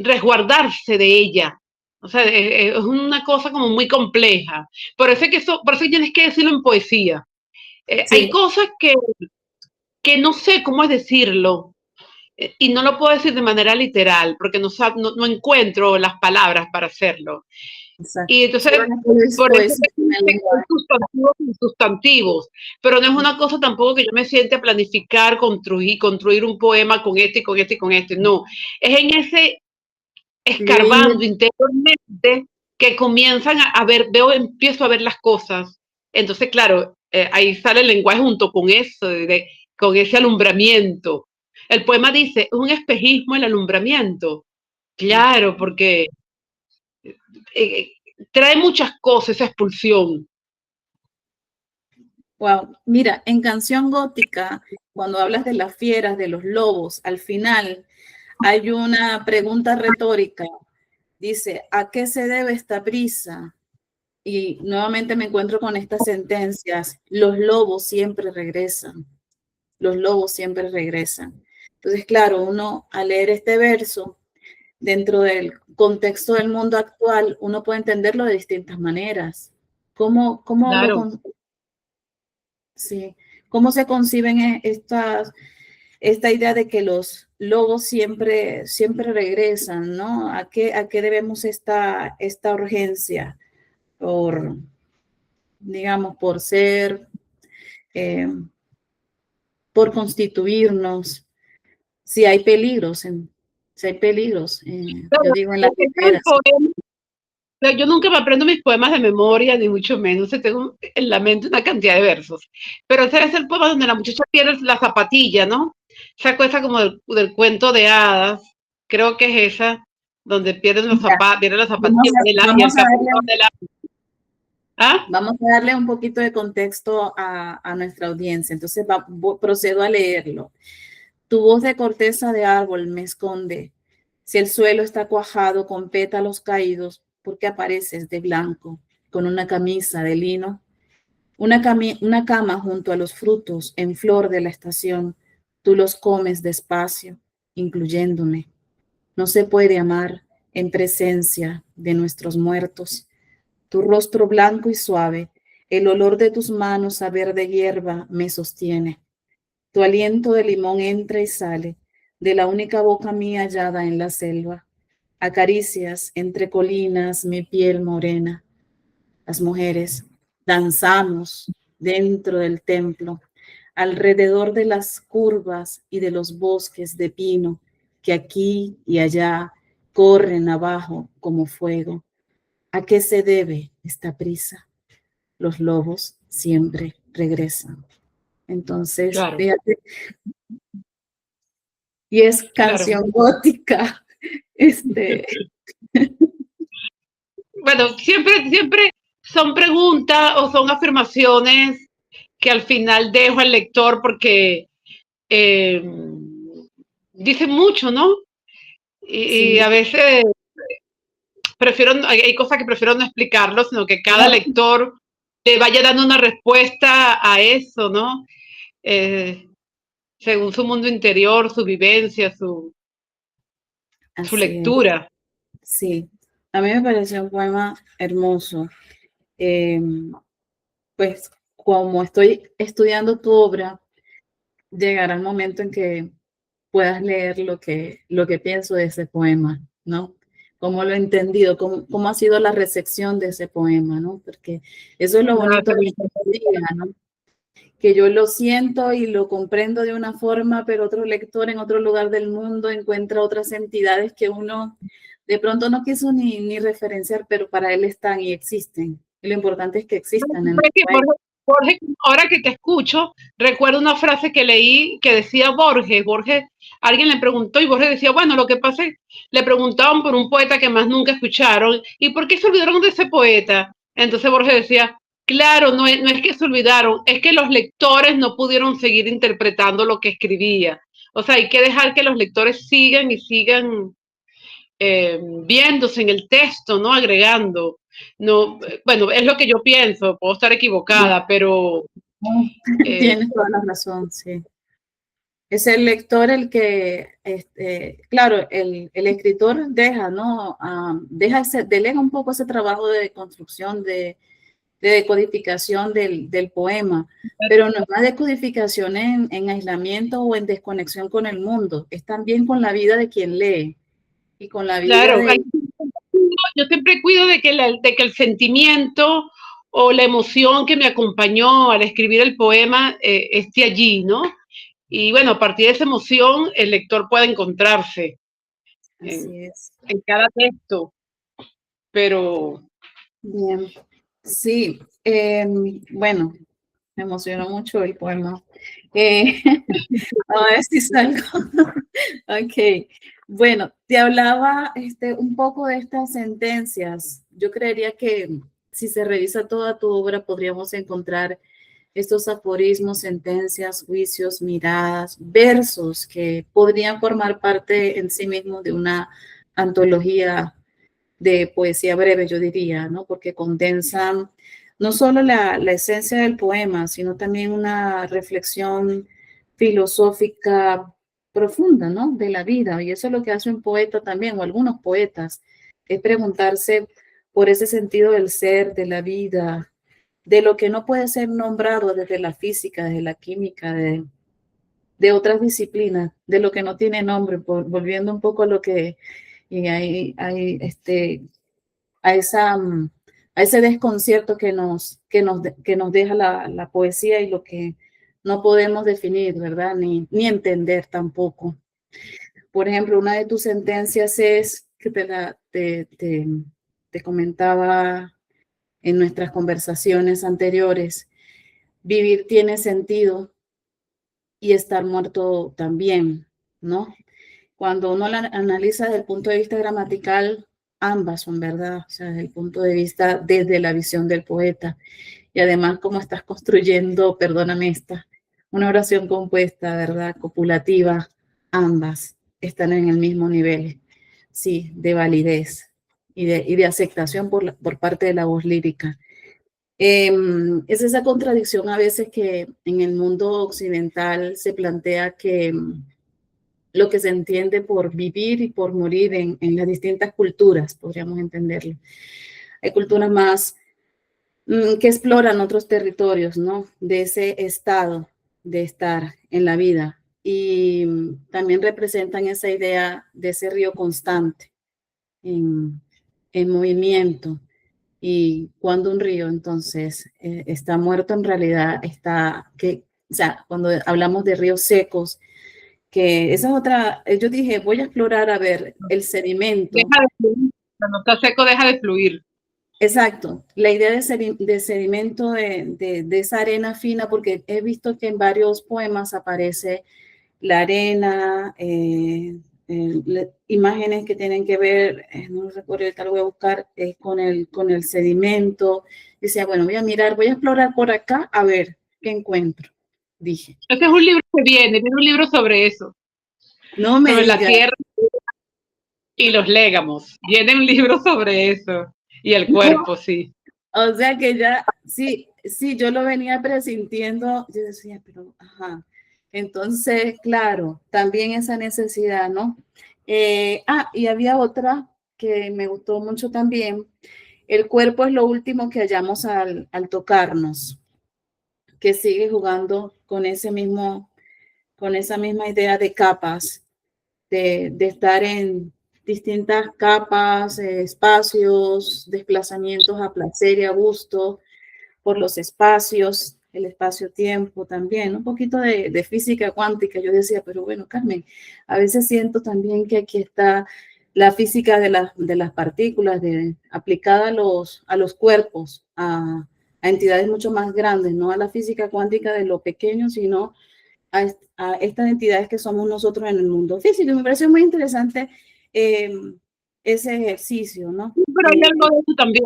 resguardarse de ella? O sea, es una cosa como muy compleja. Por eso tienes que decirlo en poesía. Hay Sí, cosas que no sé cómo es decirlo, y no lo puedo decir de manera literal, porque no encuentro las palabras para hacerlo. Y exacto. entonces, Solo es por eso poesía en el hay lenguaje. sustantivos y sustantivos, pero no es una cosa tampoco que yo me siente a planificar, construir un poema con este y con este y con este, no. Es en ese Fluir. escarbando interiormente que comienzan a ver, empiezo a ver las cosas. Entonces, claro, ahí sale el lenguaje junto con eso, con ese alumbramiento. El poema dice, es un espejismo el alumbramiento. Claro, porque eh, trae muchas cosas esa expulsión. Wow, mira, en Canción Gótica, cuando hablas de las fieras, de los lobos, al final hay una pregunta retórica. Dice, ¿a qué se debe esta prisa? Y nuevamente me encuentro con estas sentencias. Los lobos siempre regresan. Los lobos siempre regresan. Entonces, claro, uno al leer este verso, dentro del contexto del mundo actual, uno puede entenderlo de distintas maneras. ¿Cómo Claro. sí, cómo se conciben esta idea de que los lobos siempre regresan, ¿no? A qué debemos esta urgencia? Por, digamos, eh, por constituirnos, si hay peligros, si hay peligros, yo digo en las riberas. Yo nunca me aprendo mis poemas de memoria, ni mucho menos. Tengo en la mente una cantidad de versos. Pero ese es el poema donde la muchacha pierde la zapatilla, ¿no? Esa cosa como del cuento de hadas. Creo que es esa, donde Mira, pierde la zapatilla y el capitán de la... ¿Ah? vamos a darle un poquito de contexto a nuestra audiencia. Entonces procedo a leerlo. Tu voz de corteza de árbol me esconde. Si el suelo está cuajado con pétalos caídos, ¿por qué apareces de blanco con una camisa de lino? Una cama junto a los frutos en flor de la estación. Tú los comes despacio, incluyéndome. No se puede amar en presencia de nuestros muertos. Tu rostro blanco y suave, el olor de tus manos a verde hierba me sostiene. Tu aliento de limón entra y sale de la única boca mía hallada en la selva. Acaricias entre colinas mi piel morena. Las mujeres danzamos dentro del templo, alrededor de las curvas y de los bosques de pino que aquí y allá corren abajo como fuego. ¿A qué se debe esta prisa? Los lobos siempre regresan. Entonces, Claro, fíjate, y es claro. canción gótica. Este, Bueno, siempre son preguntas o son afirmaciones que al final dejo al lector porque eh, dicen mucho, ¿no? Y sí, a veces hay cosas que prefiero no explicarlo, sino que cada no, lector le vaya dando una respuesta a eso, ¿no? Eh, según su mundo interior, su vivencia, su Así es, lectura. sí. A mí me pareció un poema hermoso. Pues como estoy estudiando tu obra, llegará el momento en que puedas leer lo que pienso de ese poema, ¿no? Cómo lo he entendido, cómo ha sido la recepción de ese poema, ¿no? Porque eso es lo bonito de la poesía, ¿no? Que yo lo siento y lo comprendo de una forma, pero otro lector en otro lugar del mundo encuentra otras entidades que uno de pronto no quiso ni referenciar, pero para él están y existen. Y lo importante es que existan en el poema. Borges, ahora que te escucho, recuerdo una frase que leí que decía Borges, alguien le preguntó y Borges decía, bueno, lo que pasa es, le preguntaban por un poeta que más nunca escucharon, ¿y por qué se olvidaron de ese poeta? Entonces Borges decía, claro, no es que se olvidaron, es que los lectores no pudieron seguir interpretando lo que escribía. O sea, hay que dejar que los lectores sigan y sigan viéndose en el texto, ¿no? Agregando. No, bueno, es lo que yo pienso, puedo estar equivocada, pero... Tienes toda la razón, sí. Es el lector el que, claro, el escritor deja, ¿no? Delega un poco ese trabajo de construcción, de decodificación del poema, pero no es una decodificación en aislamiento o en desconexión con el mundo, es también con la vida de quien lee y con la vida Claro, de... yo siempre cuido de que el sentimiento o la emoción que me acompañó al escribir el poema esté allí, ¿no? Y bueno, a partir de esa emoción, el lector puede encontrarse Así es. en cada texto, pero... Bien, sí, bueno, me emocionó mucho el poema. A ver si salgo. Ok, bueno, te hablaba un poco de estas sentencias. Yo creería que si se revisa toda tu obra podríamos encontrar estos aforismos, sentencias, juicios, miradas, versos que podrían formar parte en sí mismos de una antología de poesía breve, yo diría, ¿no? Porque condensan no solo la esencia del poema, sino también una reflexión filosófica profunda, ¿no? De la vida. Y eso es lo que hace un poeta también, o algunos poetas, es preguntarse por ese sentido del ser, de la vida, de lo que no puede ser nombrado desde la física, desde la química, de otras disciplinas, de lo que no tiene nombre, volviendo un poco a lo que y hay a, esa, a ese desconcierto que nos deja la poesía y lo que no podemos definir, ¿verdad? Ni entender tampoco. Por ejemplo, una de tus sentencias es que te comentaba en nuestras conversaciones anteriores, vivir tiene sentido y estar muerto también, ¿no? Cuando uno la analiza desde el punto de vista gramatical, ambas son verdad, o sea, desde el punto de vista, desde la visión del poeta. Y además, como estás construyendo, perdóname una oración compuesta, ¿verdad? Copulativa, ambas están en el mismo nivel, sí, de validez y de aceptación por parte de la voz lírica. Es esa contradicción a veces que en el mundo occidental se plantea que lo que se entiende por vivir y por morir en las distintas culturas, podríamos entenderlo. Hay culturas más que exploran otros territorios, ¿no? De ese estado de estar en la vida y también representan esa idea de ese río constante en movimiento. Y cuando un río entonces está muerto, en realidad está, o sea, cuando hablamos de ríos secos, que esa es otra, yo dije, voy a explorar a ver el sedimento. Deja de fluir. Cuando está seco, deja de fluir. Exacto, la idea de sedimento de esa arena fina, porque he visto que en varios poemas aparece la arena, imágenes que tienen que ver, no recuerdo, tal voy a buscar, con el sedimento. Decía, bueno, voy a mirar, voy a explorar por acá a ver qué encuentro, dije. Ese es un libro que viene un libro sobre eso, No me sobre la digas. tierra y los légamos. Viene un libro sobre eso y el cuerpo, sí. O sea que ya, sí, yo lo venía presintiendo, yo decía, pero, ajá, Entonces, claro, también esa necesidad, ¿no? Y había otra que me gustó mucho también. El cuerpo es lo último que hallamos al tocarnos, que sigue jugando con ese mismo, con esa misma idea de capas, de estar en distintas capas, espacios, desplazamientos a placer y a gusto por los espacios, el espacio-tiempo también, un poquito de física cuántica. Yo decía, pero bueno, Carmen, a veces siento también que aquí está la física de las partículas aplicada a los cuerpos, a entidades mucho más grandes, no a la física cuántica de lo pequeño, sino a estas entidades que somos nosotros en el mundo físico. Y me pareció muy interesante ese ejercicio, ¿no? Pero hay algo de eso también.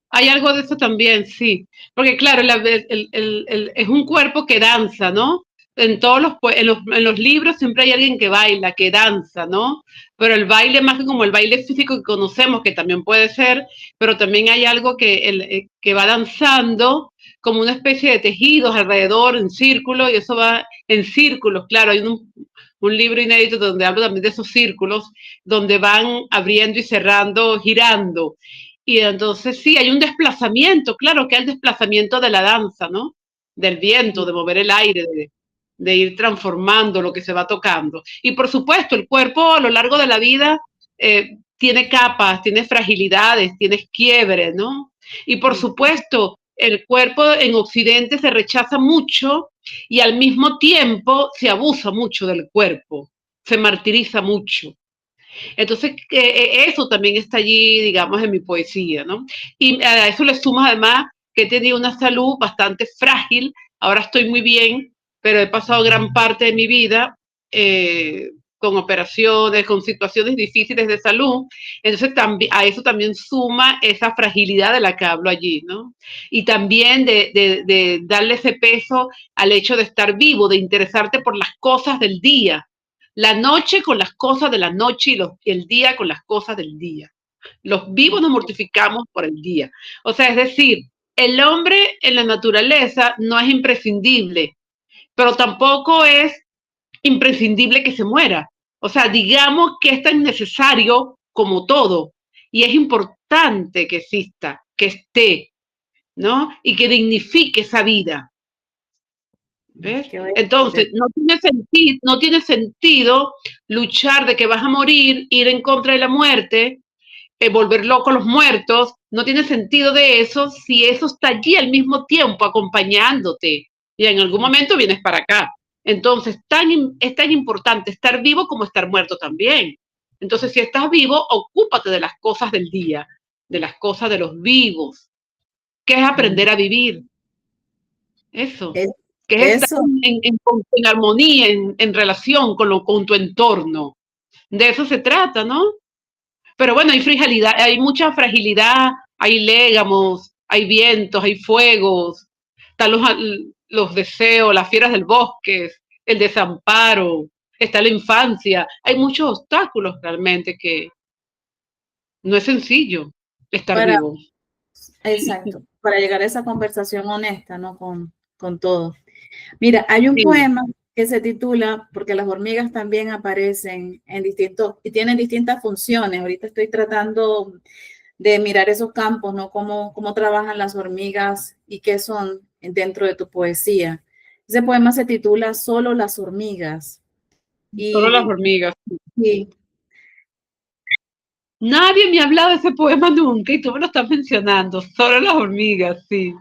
Hay algo de eso también, sí. Porque claro, es un cuerpo que danza, ¿no? En todos en los libros siempre hay alguien que baila, que danza, ¿no? Pero el baile más que como el baile físico que conocemos, que también puede ser, pero también hay algo que va danzando como una especie de tejidos alrededor, en círculo, y eso va en círculos. Claro, hay un libro inédito donde hablo también de esos círculos, donde van abriendo y cerrando, girando. Y entonces sí, hay un desplazamiento, claro que hay el desplazamiento de la danza, ¿no? Del viento, de mover el aire, de ir transformando lo que se va tocando. Y por supuesto, el cuerpo a lo largo de la vida tiene capas, tiene fragilidades, tiene quiebres, ¿no? Y por supuesto, el cuerpo en Occidente se rechaza mucho y al mismo tiempo se abusa mucho del cuerpo, se martiriza mucho. Entonces, eso también está allí, digamos, en mi poesía, ¿no? Y a eso le sumas además que he tenido una salud bastante frágil, ahora estoy muy bien, pero he pasado gran parte de mi vida con operaciones, con situaciones difíciles de salud, entonces a eso también suma esa fragilidad de la que hablo allí, ¿no? Y también de darle ese peso al hecho de estar vivo, de interesarte por las cosas del día, la noche con las cosas de la noche y el día con las cosas del día. Los vivos nos mortificamos por el día. O sea, es decir, el hombre en la naturaleza no es imprescindible, pero tampoco es imprescindible que se muera. O sea, digamos que es tan necesario como todo y es importante que exista, que esté, ¿no? Y que dignifique esa vida. ¿Ves? Entonces, no tiene sentido luchar de que vas a morir, ir en contra de la muerte, volver loco a los muertos. No tiene sentido de eso si eso está allí al mismo tiempo acompañándote y en algún momento vienes para acá. Entonces, es tan importante estar vivo como estar muerto también. Entonces, si estás vivo, ocúpate de las cosas del día, de las cosas de los vivos, que es aprender a vivir. Eso. Que es estar Eso, en armonía, en relación con tu entorno. De eso se trata, ¿no? Pero bueno, hay fragilidad, hay mucha fragilidad, hay légamos, hay vientos, hay fuegos, están los deseos, las fieras del bosque, el desamparo, está la infancia. Hay muchos obstáculos realmente que no es sencillo estar para, vivo. exacto, para llegar a esa conversación honesta, ¿no? Con todo. Mira, hay un Sí. poema que se titula, porque las hormigas también aparecen en distintos, y tienen distintas funciones. Ahorita estoy tratando de mirar esos campos, ¿no? Cómo trabajan las hormigas y qué son dentro de tu poesía. Ese poema se titula Solo las hormigas. Solo las Y, hormigas. y Nadie me ha hablado de ese poema nunca y tú me lo estás mencionando. Solo las hormigas, sí.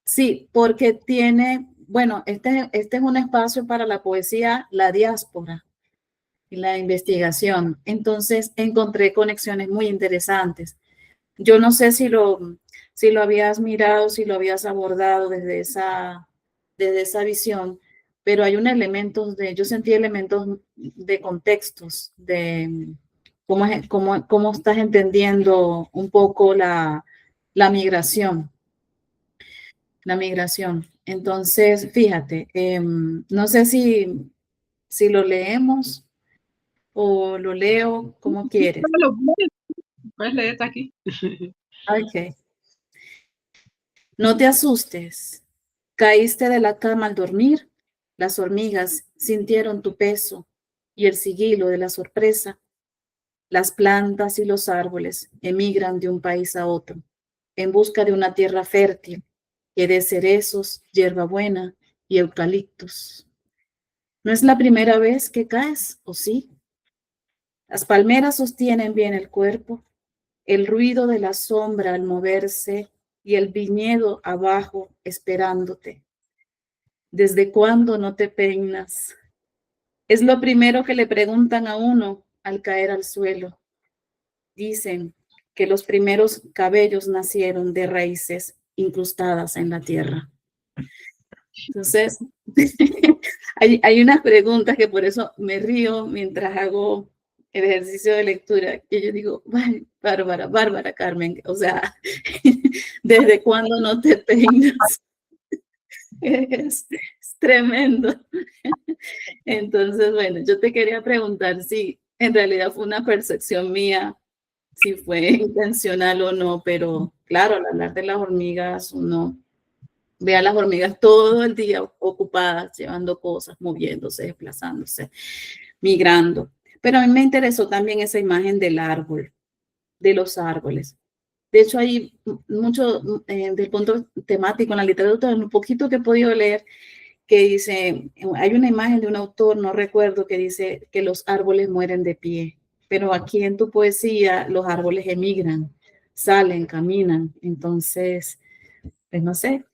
sí, porque tiene, bueno, este es un espacio para la poesía, la diáspora y la investigación. Entonces encontré conexiones muy interesantes. Yo no sé si lo habías mirado, si lo habías abordado desde esa visión, pero hay un elementos yo sentí elementos de contextos, de cómo estás entendiendo un poco la migración, la migración. Entonces, fíjate, no sé si lo leemos o lo leo como quieres. Puedes leer aquí. Ok. No te asustes. Caíste de la cama al dormir Las hormigas sintieron tu peso y el sigilo de la sorpresa. Las plantas y los árboles emigran de un país a otro en busca de una tierra fértil que dé cerezos, hierbabuena y eucaliptus. ¿No es la primera vez que caes, o sí? Las palmeras sostienen bien el cuerpo, el ruido de la sombra al moverse y el viñedo abajo esperándote. ¿Desde cuándo no te peinas? Es lo primero que le preguntan a uno al caer al suelo. Dicen que los primeros cabellos nacieron de raíces incrustadas en la tierra. Entonces, hay unas preguntas que por eso me río mientras hago el ejercicio de lectura, que yo digo, Bárbara Carmen, o sea, ¿desde cuándo no te peinas? Es tremendo. Entonces, bueno, yo te quería preguntar si en realidad fue una percepción mía, si fue intencional o no, pero claro, al hablar de las hormigas, uno ve a las hormigas todo el día ocupadas, llevando cosas, moviéndose, desplazándose, migrando. Pero a mí me interesó también esa imagen del árbol, de los árboles. De hecho, hay mucho del punto temático en la literatura, un poquito que he podido leer, que dice, hay una imagen de un autor, no recuerdo, que dice que los árboles mueren de pie, pero aquí en tu poesía los árboles emigran, salen, caminan. Entonces, pues no sé,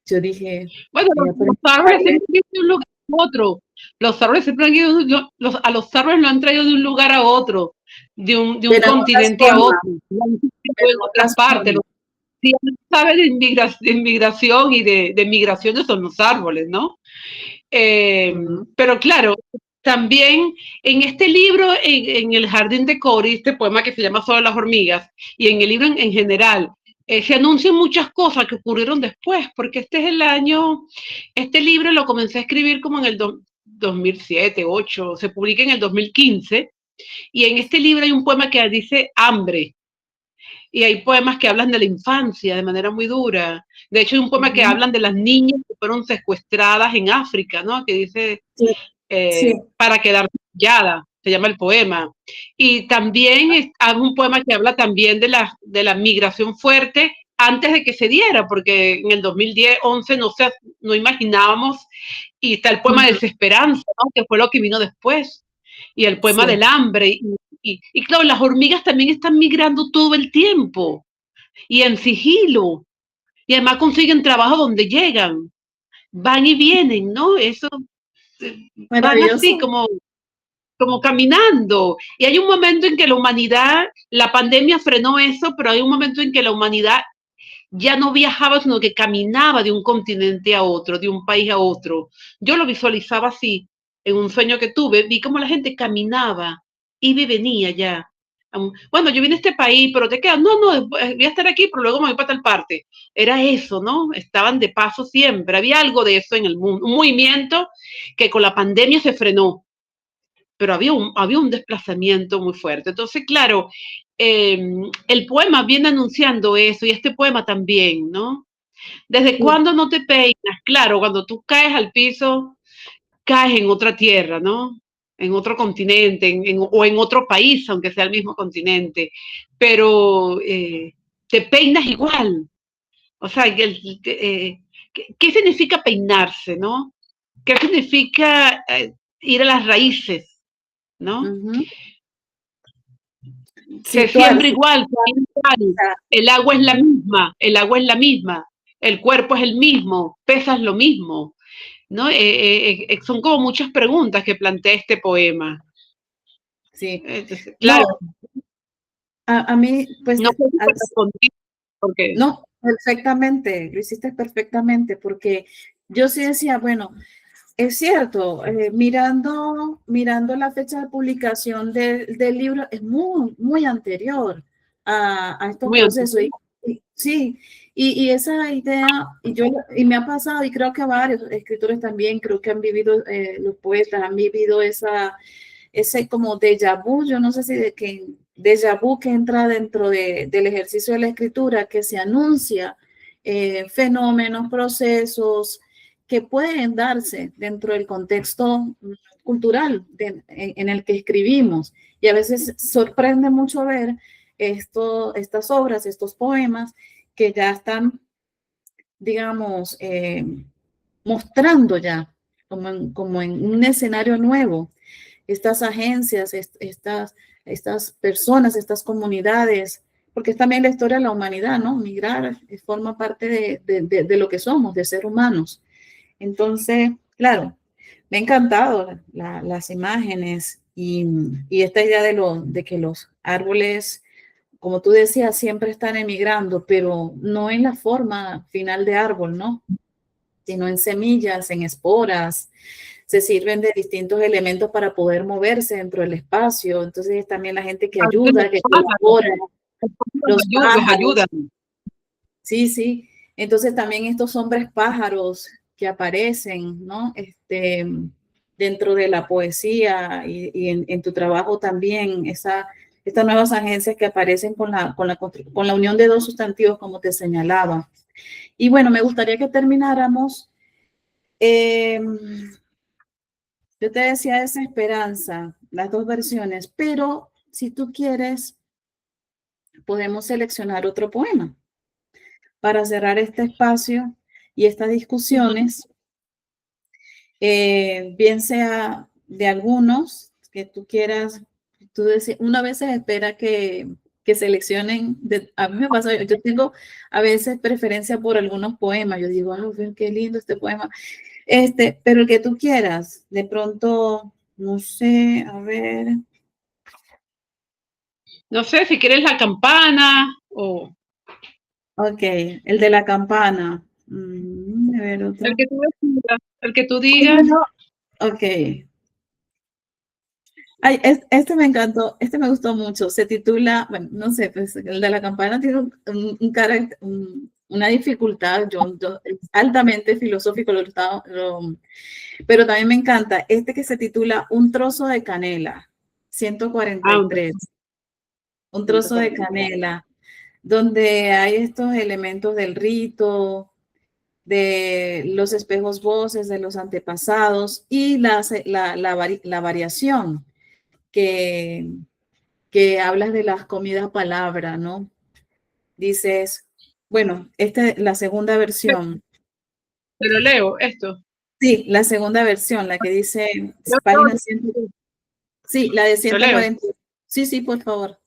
yo dije, Bueno, los árboles siempre han ido de un lugar a otro. Los árboles siempre han ido, a los árboles lo han traído de un lugar a otro, de un pero en otras continente a formas, otro, en pero en otras otras partes. formas. Si uno sabe de inmigración y de migraciones son los árboles, ¿no? Pero claro, también en este libro, en El Jardín de Cory, este poema que se llama Sobre las hormigas, y en el libro en general, se anuncian muchas cosas que ocurrieron después, porque este es el año, este libro lo comencé a escribir como en el 2007, 2008, se publica en el 2015, y en este libro hay un poema que dice hambre, y hay poemas que hablan de la infancia de manera muy dura. De hecho, hay un poema que hablan de las niñas que fueron secuestradas en África, ¿no? Que dice, Sí, sí. para quedar sellada, se llama el poema. Y también hay un poema que habla también de la migración fuerte antes de que se diera, porque en el 2010, 11 no imaginábamos, y está el poema de Desesperanza, ¿no? Que fue lo que vino después, y el poema Sí. del hambre, y claro, las hormigas también están migrando todo el tiempo, y en sigilo, y además consiguen trabajo donde llegan, van y vienen, ¿no? Eso, van así Maravilloso. como caminando. Y hay un momento en que la humanidad, la pandemia frenó eso, pero hay un momento en que la humanidad ya no viajaba, sino que caminaba de un continente a otro, de un país a otro. Yo lo visualizaba así, en un sueño que tuve, vi cómo la gente caminaba, iba y venía ya. Bueno, yo vine a este país, pero te quedas, no, voy a estar aquí, pero luego me voy para tal parte. Era eso, ¿no? Estaban de paso siempre. Había algo de eso en el mundo, un movimiento que con la pandemia se frenó, pero había un desplazamiento muy fuerte. Entonces, claro, el poema viene anunciando eso y este poema también, ¿no? ¿Desde Sí. cuándo no te peinas? Claro, cuando tú caes al piso, caes en otra tierra, ¿no? En otro continente o en otro país, aunque sea el mismo continente, pero te peinas igual. O sea, ¿qué significa peinarse, no? ¿Qué significa ir a las raíces, no? Se Situar, siembra igual, el agua es la misma, el agua es la misma, el cuerpo es el mismo, pesas lo mismo, ¿no? Son como muchas preguntas que plantea este poema. sí. Entonces, claro, No, a mí, pues, no sé si te respondí, porque no, perfectamente, lo hiciste perfectamente, porque yo sí decía, bueno, es cierto, mirando la fecha de publicación del libro, es muy anterior a estos muy procesos. antiguo. Sí, y esa idea, y me ha pasado, y creo que varios escritores también, creo que han vivido, los poetas han vivido ese como déjà vu, yo no sé si déjà vu que entra dentro del ejercicio de la escritura, que se anuncia fenómenos, procesos, que pueden darse dentro del contexto cultural en el que escribimos. Y a veces sorprende mucho ver estas obras, estos poemas que ya están, digamos, mostrando ya como en un escenario nuevo estas agencias, estas personas, estas comunidades, porque es también la historia de la humanidad, ¿no? Migrar forma parte de lo que somos, de ser humanos. Entonces, claro, me ha encantado las imágenes y esta idea de que los árboles, como tú decías, siempre están emigrando, pero no en la forma final de árbol, ¿no? Sino en semillas, en esporas. Se sirven de distintos elementos para poder moverse dentro del espacio. Entonces, también la gente que ayuda, que colabora, los los ayuda. Sí, sí. Entonces también estos hombres pájaros que aparecen, ¿no? Dentro de la poesía y en tu trabajo también, estas nuevas agencias que aparecen con la unión de dos sustantivos, como te señalaba. Y bueno, me gustaría que termináramos. Yo te decía Desesperanza, las dos versiones, pero si tú quieres, podemos seleccionar otro poema para cerrar este espacio y estas discusiones, bien sea de algunos que tú quieras, tú decís, una vez se espera que seleccionen, a mí me pasa, yo tengo a veces preferencia por algunos poemas, yo digo, qué lindo este poema, pero el que tú quieras, de pronto, no sé, a ver. No sé si quieres La Campana o... Ok, el de la campana. A ver, otro. El que tú digas. Ok. Ay, este me encantó, este me gustó mucho. Se titula, bueno, no sé, pues el de la campana tiene un carácter, una dificultad. Es altamente filosófico, pero también me encanta este que se titula Un trozo de canela, 143. Un trozo de canela, donde hay estos elementos del rito, de los espejos voces de los antepasados y la variación que hablas de las comidas palabra, ¿no? Dices, bueno, la segunda versión. Te lo leo, esto. Sí, la segunda versión, la que dice página 100. Sí, la de 140. Sí, sí, por favor.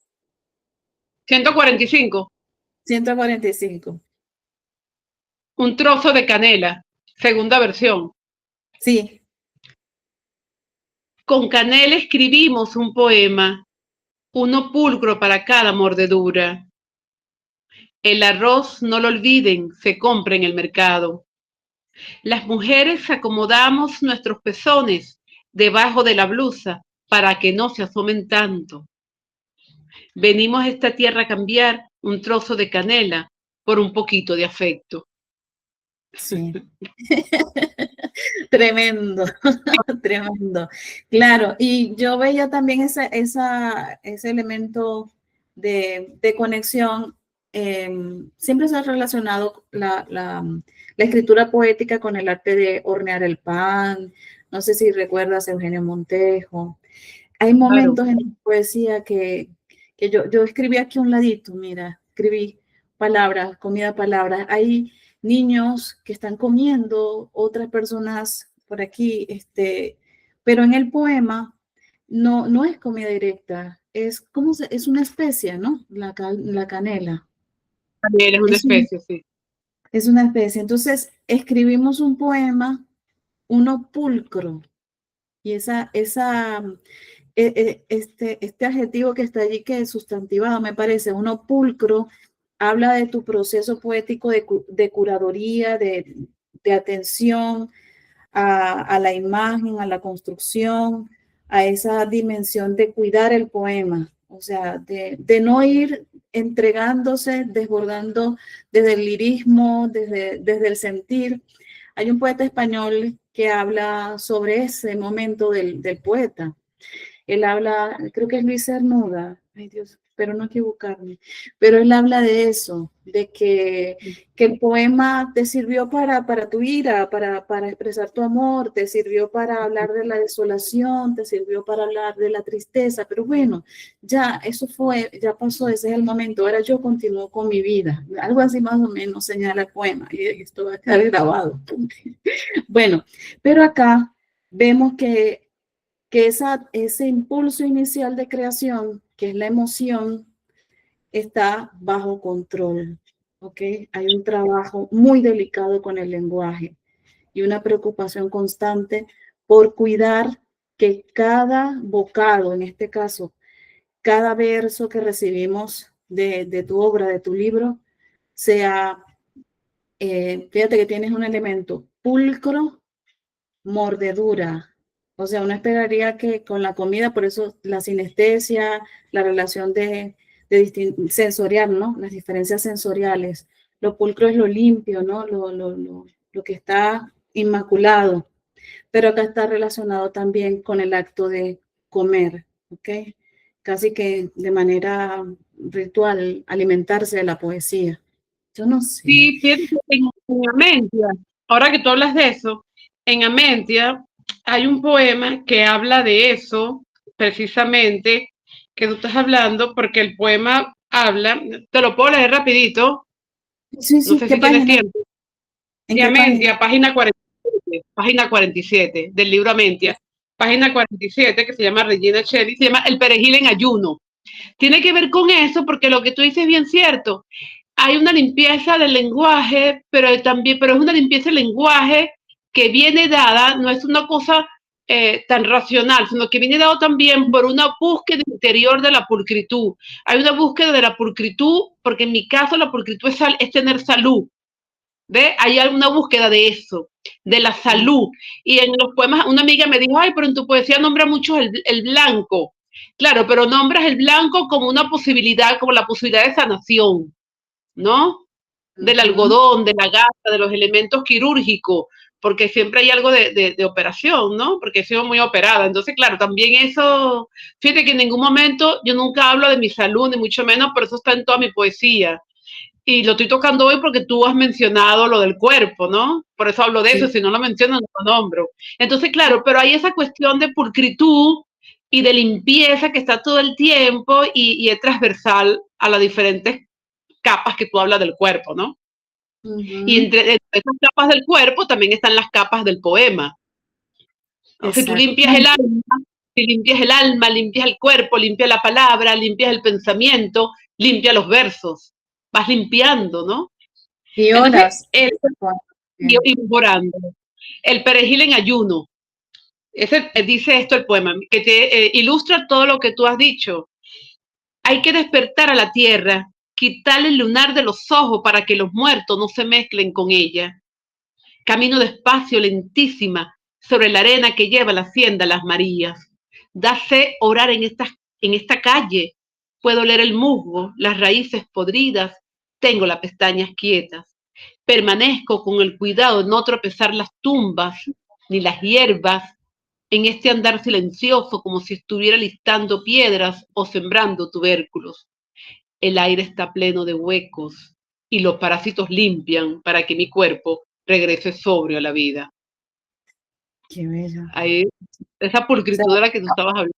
145. 145. Un trozo de canela, segunda versión. Sí. Con canela escribimos un poema, uno pulcro para cada mordedura. El arroz, no lo olviden, se compra en el mercado. Las mujeres acomodamos nuestros pezones debajo de la blusa para que no se asomen tanto. Venimos a esta tierra a cambiar un trozo de canela por un poquito de afecto. Sí. Tremendo, tremendo. Claro, y yo veía también ese elemento de conexión. Siempre se ha relacionado la escritura poética con el arte de hornear el pan. No sé si recuerdas a Eugenio Montejo. Hay momentos en la poesía que yo escribí aquí un ladito, mira, escribí palabras, comida, palabras. Hay niños que están comiendo, otras personas por aquí, pero en el poema no es comida directa, es una especie, ¿no? La canela. Canela es una especie, sí. Es una especie. Entonces, escribimos un poema, uno pulcro, y este adjetivo que está allí, que es sustantivado, me parece, uno pulcro, habla de tu proceso poético de curaduría, de atención a la imagen, a la construcción, a esa dimensión de cuidar el poema, o sea, de no ir entregándose, desbordando desde el lirismo, desde el sentir. Hay un poeta español que habla sobre ese momento del poeta. Él habla, creo que es Luis Cernuda, ay Dios, espero no equivocarme, pero él habla de eso, de que el poema te sirvió para tu ira, para expresar tu amor, te sirvió para hablar de la desolación, te sirvió para hablar de la tristeza, pero bueno, ya eso fue, ya pasó, ese es el momento, ahora yo continúo con mi vida, algo así más o menos señala el poema, y esto va a quedar grabado. Bueno, pero acá vemos que ese impulso inicial de creación, que es la emoción, está bajo control, ¿ok? Hay un trabajo muy delicado con el lenguaje y una preocupación constante por cuidar que cada vocado, en este caso, cada verso que recibimos de tu obra, de tu libro, sea, fíjate que tienes un elemento pulcro, mordedura. O sea, uno esperaría que con la comida, por eso la sinestesia, la relación sensorial, ¿no? Las diferencias sensoriales. Lo pulcro es lo limpio, ¿no? Lo que está inmaculado. Pero acá está relacionado también con el acto de comer, ¿ok? Casi que de manera ritual, alimentarse de la poesía. Yo no sé. Sí, fíjate que en Amentia, ahora que tú hablas de eso, en Amentia hay un poema que habla de eso, precisamente, que tú estás hablando, porque el poema habla, te lo puedo leer rapidito, Sí, no sí, sé ¿qué si tienes página? tiempo. ¿En De qué página? Amentia, página 47 del libro Amentia, página 47, que se llama Regina Shelley, se llama El perejil en ayuno. Tiene que ver con eso, porque lo que tú dices es bien cierto. Hay una limpieza del lenguaje, pero también, pero es una limpieza del lenguaje que viene dada, no es una cosa tan racional, sino que viene dado también por una búsqueda interior de la pulcritud. Hay una búsqueda de la pulcritud, porque en mi caso la pulcritud es tener salud. ¿Ve? Hay alguna búsqueda de eso, de la salud. Y en los poemas, una amiga me dijo, ay, pero en tu poesía nombra mucho el blanco. Claro, pero nombras el blanco como una posibilidad, como la posibilidad de sanación, ¿no? Del algodón, de la gasa, de los elementos quirúrgicos, porque siempre hay algo de operación, ¿no? Porque he sido muy operada. Entonces, claro, también eso, fíjate que en ningún momento yo nunca hablo de mi salud, ni mucho menos, pero eso está en toda mi poesía. Y lo estoy tocando hoy porque tú has mencionado lo del cuerpo, ¿no? Por eso hablo de eso, Sí. si no lo menciono, no lo nombro. Entonces, claro, pero hay esa cuestión de pulcritud y de limpieza que está todo el tiempo y es transversal a las diferentes capas que tú hablas del cuerpo, ¿no? Y entre esas capas del cuerpo también están las capas del poema. ¿No? Si tú limpias el Exactamente. alma, si limpias el alma, limpias el cuerpo, limpias la palabra, limpias el pensamiento, limpias los versos, vas limpiando, ¿no? Y Entonces, horas. y borrando. El perejil en ayuno. Dice esto el poema, que te ilustra todo lo que tú has dicho. Hay que despertar a la tierra, quitarle el lunar de los ojos para que los muertos no se mezclen con ella. Camino despacio, lentísima, sobre la arena que lleva la hacienda Las Marías. Dase orar en esta calle. Puedo leer el musgo, las raíces podridas, tengo las pestañas quietas. Permanezco con el cuidado de no tropezar las tumbas ni las hierbas en este andar silencioso como si estuviera listando piedras o sembrando tubérculos. El aire está pleno de huecos y los parásitos limpian para que mi cuerpo regrese sobrio a la vida. Qué bello. Ahí, esa pulcritud de la que tú estabas hablando.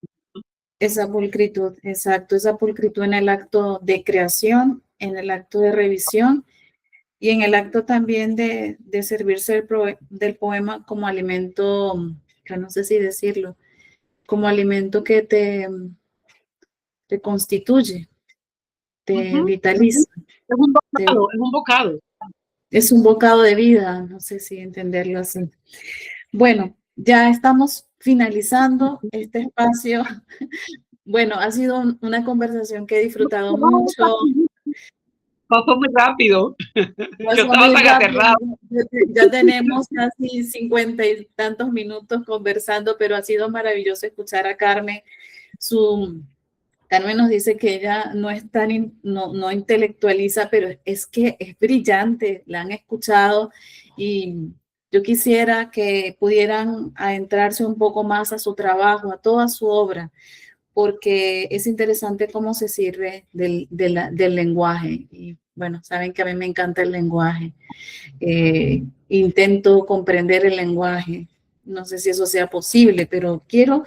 Esa pulcritud, exacto, esa pulcritud en el acto de creación, en el acto de revisión y en el acto también de servirse del poema como alimento, que no sé si decirlo, como alimento que te constituye, te vitaliza. Es un bocado, es un bocado. Es un bocado de vida, no sé si entenderlo así. Bueno, ya estamos finalizando este espacio. Bueno, ha sido una conversación que he disfrutado mucho. Pasó muy rápido. Yo Pasó estaba muy tan rápido. aterrado. Ya tenemos casi 50 y tantos minutos conversando, pero ha sido maravilloso escuchar a Carmen. Carmen nos dice que ella no es tan, no intelectualiza, pero es que es brillante, la han escuchado y yo quisiera que pudieran adentrarse un poco más a su trabajo, a toda su obra, porque es interesante cómo se sirve del lenguaje. Y bueno, saben que a mí me encanta el lenguaje. Intento comprender el lenguaje. No sé si eso sea posible, pero quiero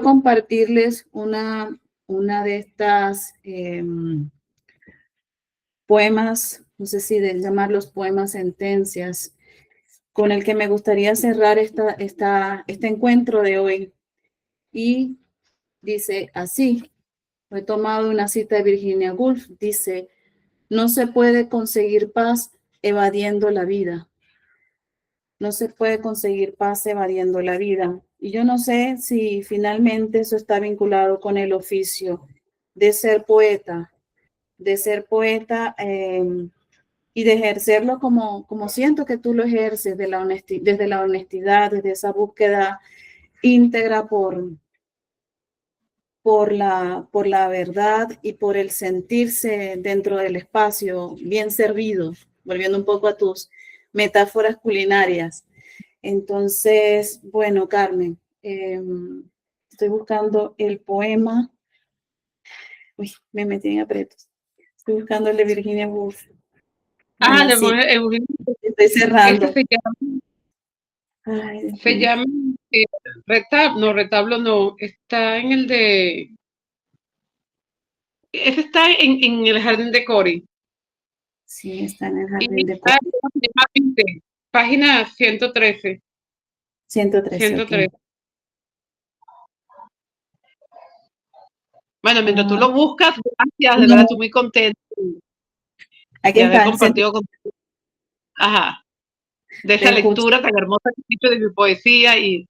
compartirles una de estas poemas, no sé si de llamarlos poemas sentencias, con el que me gustaría cerrar este encuentro de hoy. Y dice así, he tomado una cita de Virginia Woolf, dice, no se puede conseguir paz evadiendo la vida. No se puede conseguir paz evadiendo la vida. Y yo no sé si finalmente eso está vinculado con el oficio de ser poeta, y de ejercerlo como siento que tú lo ejerces, desde la honestidad, desde esa búsqueda íntegra por la verdad y por el sentirse dentro del espacio bien servido, volviendo un poco a tus metáforas culinarias. Entonces, bueno, Carmen, estoy buscando el poema. Uy, me metí en aprietos. Estoy buscando el de Virginia Woolf. Ah, Bueno, sí, estoy cerrando. este Ay, se llama retablo no, está en el de, ese está en el jardín de Cori. sí, está en el Y jardín de está en página 113. 113, ok. 113. Bueno, mientras tú Ah, lo buscas, gracias, de verdad, no, estoy muy contenta aquí de haber está, compartido contigo, ajá, de te esa escucho. lectura tan hermosa que he hecho de mi poesía y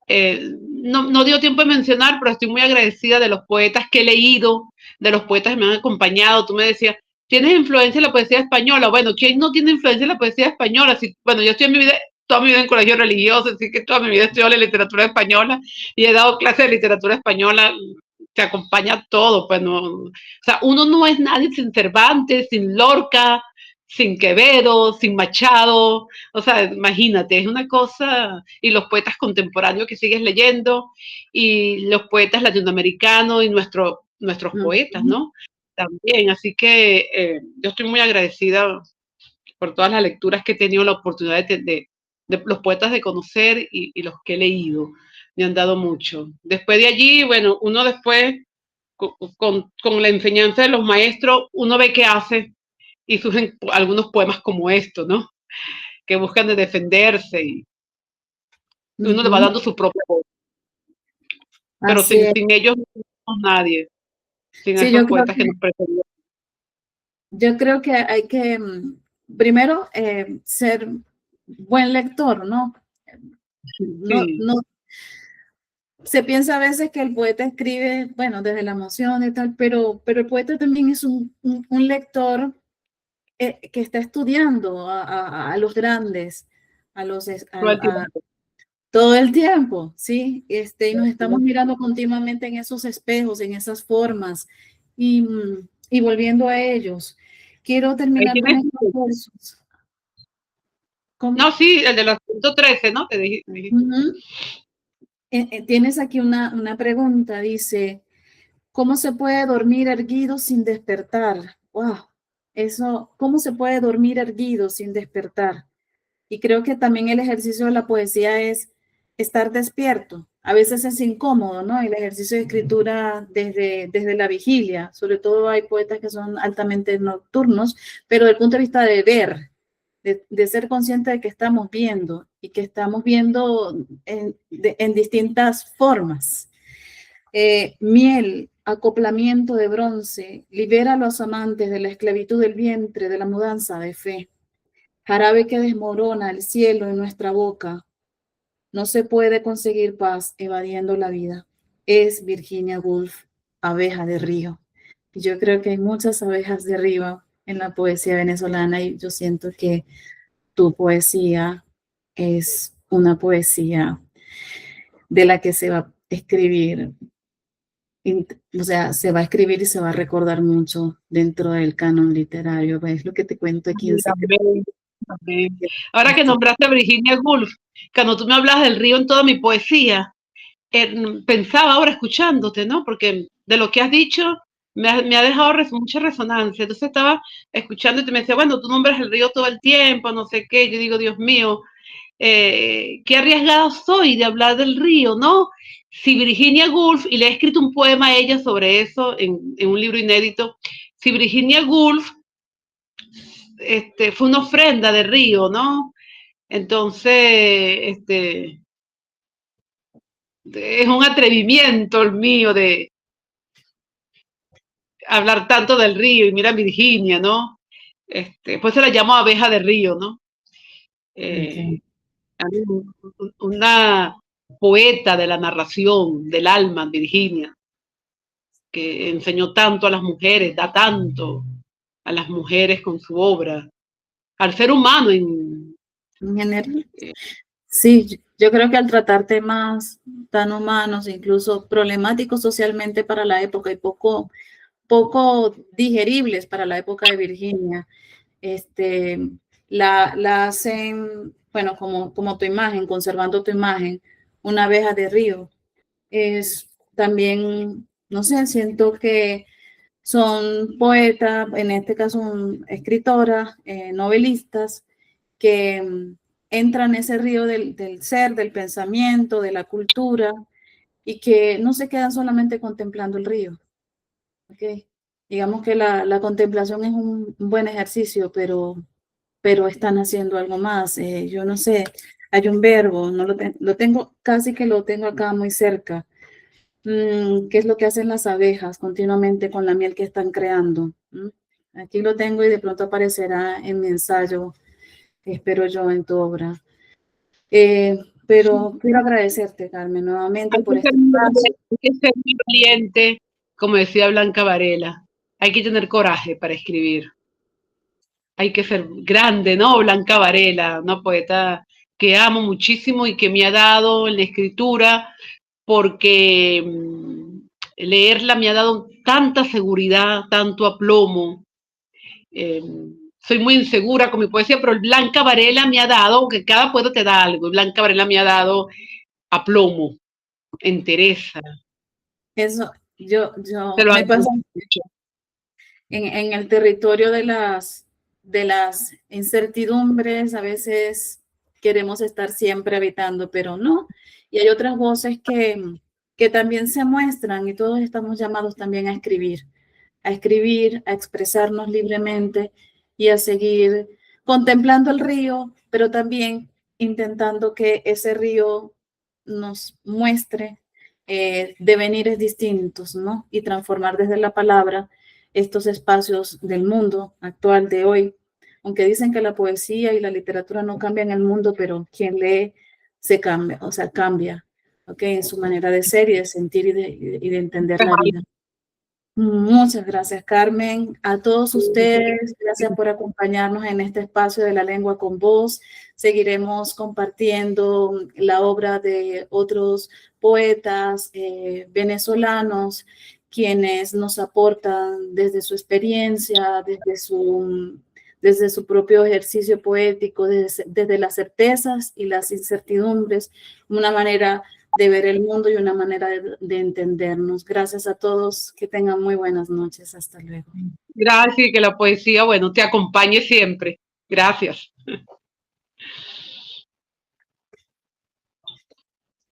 no dio tiempo de mencionar, pero estoy muy agradecida de los poetas que he leído, de los poetas que me han acompañado. Tú me decías, ¿tienes influencia en la poesía española? Bueno, ¿quién no tiene influencia en la poesía española? Bueno, yo estoy en mi vida, toda mi vida en colegio religioso, así que toda mi vida he estudiado la literatura española y he dado clases de literatura española. Te acompaña todo, pues no, o sea, uno no es nadie sin Cervantes, sin Lorca, sin Quevedo, sin Machado, o sea, imagínate, es una cosa, y los poetas contemporáneos que sigues leyendo, y los poetas latinoamericanos y nuestros poetas, ¿no? También, así que yo estoy muy agradecida por todas las lecturas que he tenido la oportunidad de los poetas de conocer y los que he leído, me han dado mucho. Después de allí, bueno, uno después, con la enseñanza de los maestros, uno ve qué hace y surgen algunos poemas como estos, ¿no? Que buscan de defenderse y uno le va dando su propia voz. Pero Así es. sin ellos no somos nadie, sin Sí, esos poetas que nos precedieron. yo creo que hay que, primero, ser buen lector, ¿no? No, Sí, no, se piensa a veces que el poeta escribe, bueno, desde la emoción y tal, pero el poeta también es un lector que está estudiando a los grandes, a los, todo el a, tiempo. todo el tiempo, ¿sí? Y nos estamos mirando continuamente en esos espejos, en esas formas, y volviendo a ellos. Quiero Ahí terminar con tienes. estos versos. No, ¿Cómo? sí, el de los 113, ¿no? Te dije. Ujú. Tienes aquí una pregunta, dice, ¿cómo se puede dormir erguido sin despertar? Wow, eso, ¿cómo se puede dormir erguido sin despertar? Y creo que también el ejercicio de la poesía es estar despierto. A veces es incómodo, ¿no? El ejercicio de escritura desde la vigilia. Sobre todo hay poetas que son altamente nocturnos, pero desde el punto de vista de ver, de ser consciente de que estamos viendo y que estamos viendo en distintas formas. Miel, acoplamiento de bronce, libera a los amantes de la esclavitud del vientre, de la mudanza de fe. Jarabe que desmorona el cielo en nuestra boca. No se puede conseguir paz evadiendo la vida. Es Virginia Woolf, abeja de río. Y yo creo que hay muchas abejas de río en la poesía venezolana y yo siento que tu poesía es una poesía de la que se va a escribir, o sea, se va a escribir y se va a recordar mucho dentro del canon literario. Es lo que te cuento aquí en secreto. Amén, amén. Ahora que nombraste a Virginia Woolf, cuando tú me hablas del río en toda mi poesía, pensaba ahora escuchándote, ¿no? Porque de lo que has dicho, me ha dejado mucha resonancia. Entonces estaba escuchando y te me decía, bueno, tú nombras el río todo el tiempo, no sé qué. Yo digo, Dios mío, qué arriesgada soy de hablar del río, ¿no? Si Virginia Woolf, y le he escrito un poema a ella sobre eso en un libro inédito, si Virginia Woolf fue una ofrenda de río, ¿no? Entonces, es un atrevimiento el mío de hablar tanto del río, y mira Virginia, ¿no? Pues se la llamo abeja de río, ¿no? Okay. Una poeta de la narración, del alma, Virginia, que enseñó tanto a las mujeres, da tanto a las mujeres con su obra, al ser humano en general. Sí, yo creo que al tratar temas tan humanos, incluso problemáticos socialmente para la época y poco digeribles para la época de Virginia, la hacen, bueno, como tu imagen, conservando tu imagen, una abeja de río. Es también, no sé, siento que son poetas, en este caso escritoras, novelistas, que entran en ese río del ser, del pensamiento, de la cultura, y que no se quedan solamente contemplando el río. ¿Okay? Digamos que la contemplación es un buen ejercicio, pero están haciendo algo más. Yo no sé, hay un verbo, no lo tengo, casi que lo tengo acá muy cerca. ¿Qué es lo que hacen las abejas continuamente con la miel que están creando? Aquí lo tengo y de pronto aparecerá en mi ensayo, espero yo, en tu obra. Pero quiero agradecerte, Carmen, nuevamente por este espacio. hay que ser muy valiente, como decía Blanca Varela. Hay que tener coraje para escribir. Hay que ser grande, ¿no? Blanca Varela, una poeta que amo muchísimo y que me ha dado en la escritura, porque leerla me ha dado tanta seguridad, tanto aplomo. Soy muy insegura con mi poesía, pero Blanca Varela me ha dado, que cada poeta te da algo, y Blanca Varela me ha dado aplomo, entereza. Eso, Te lo me pasa agradezco. en el territorio de las incertidumbres, a veces queremos estar siempre habitando, pero no. Y hay otras voces que también se muestran y todos estamos llamados también a escribir, a expresarnos libremente y a seguir contemplando el río, pero también intentando que ese río nos muestre devenires distintos, ¿no? Y transformar desde la palabra estos espacios del mundo actual de hoy. Aunque dicen que la poesía y la literatura no cambian el mundo, pero quien lee se cambia, o sea, cambia, ¿ok? En su manera de ser y de sentir y de entender la vida. Muchas gracias, Carmen. A todos ustedes, gracias por acompañarnos en este espacio de la lengua con voz. Seguiremos compartiendo la obra de otros poetas venezolanos, quienes nos aportan desde su experiencia, desde su propio ejercicio poético, desde las certezas y las incertidumbres, una manera de ver el mundo y una manera de entendernos. Gracias a todos, que tengan muy buenas noches. Hasta luego. Gracias y que la poesía, bueno, te acompañe siempre. Gracias.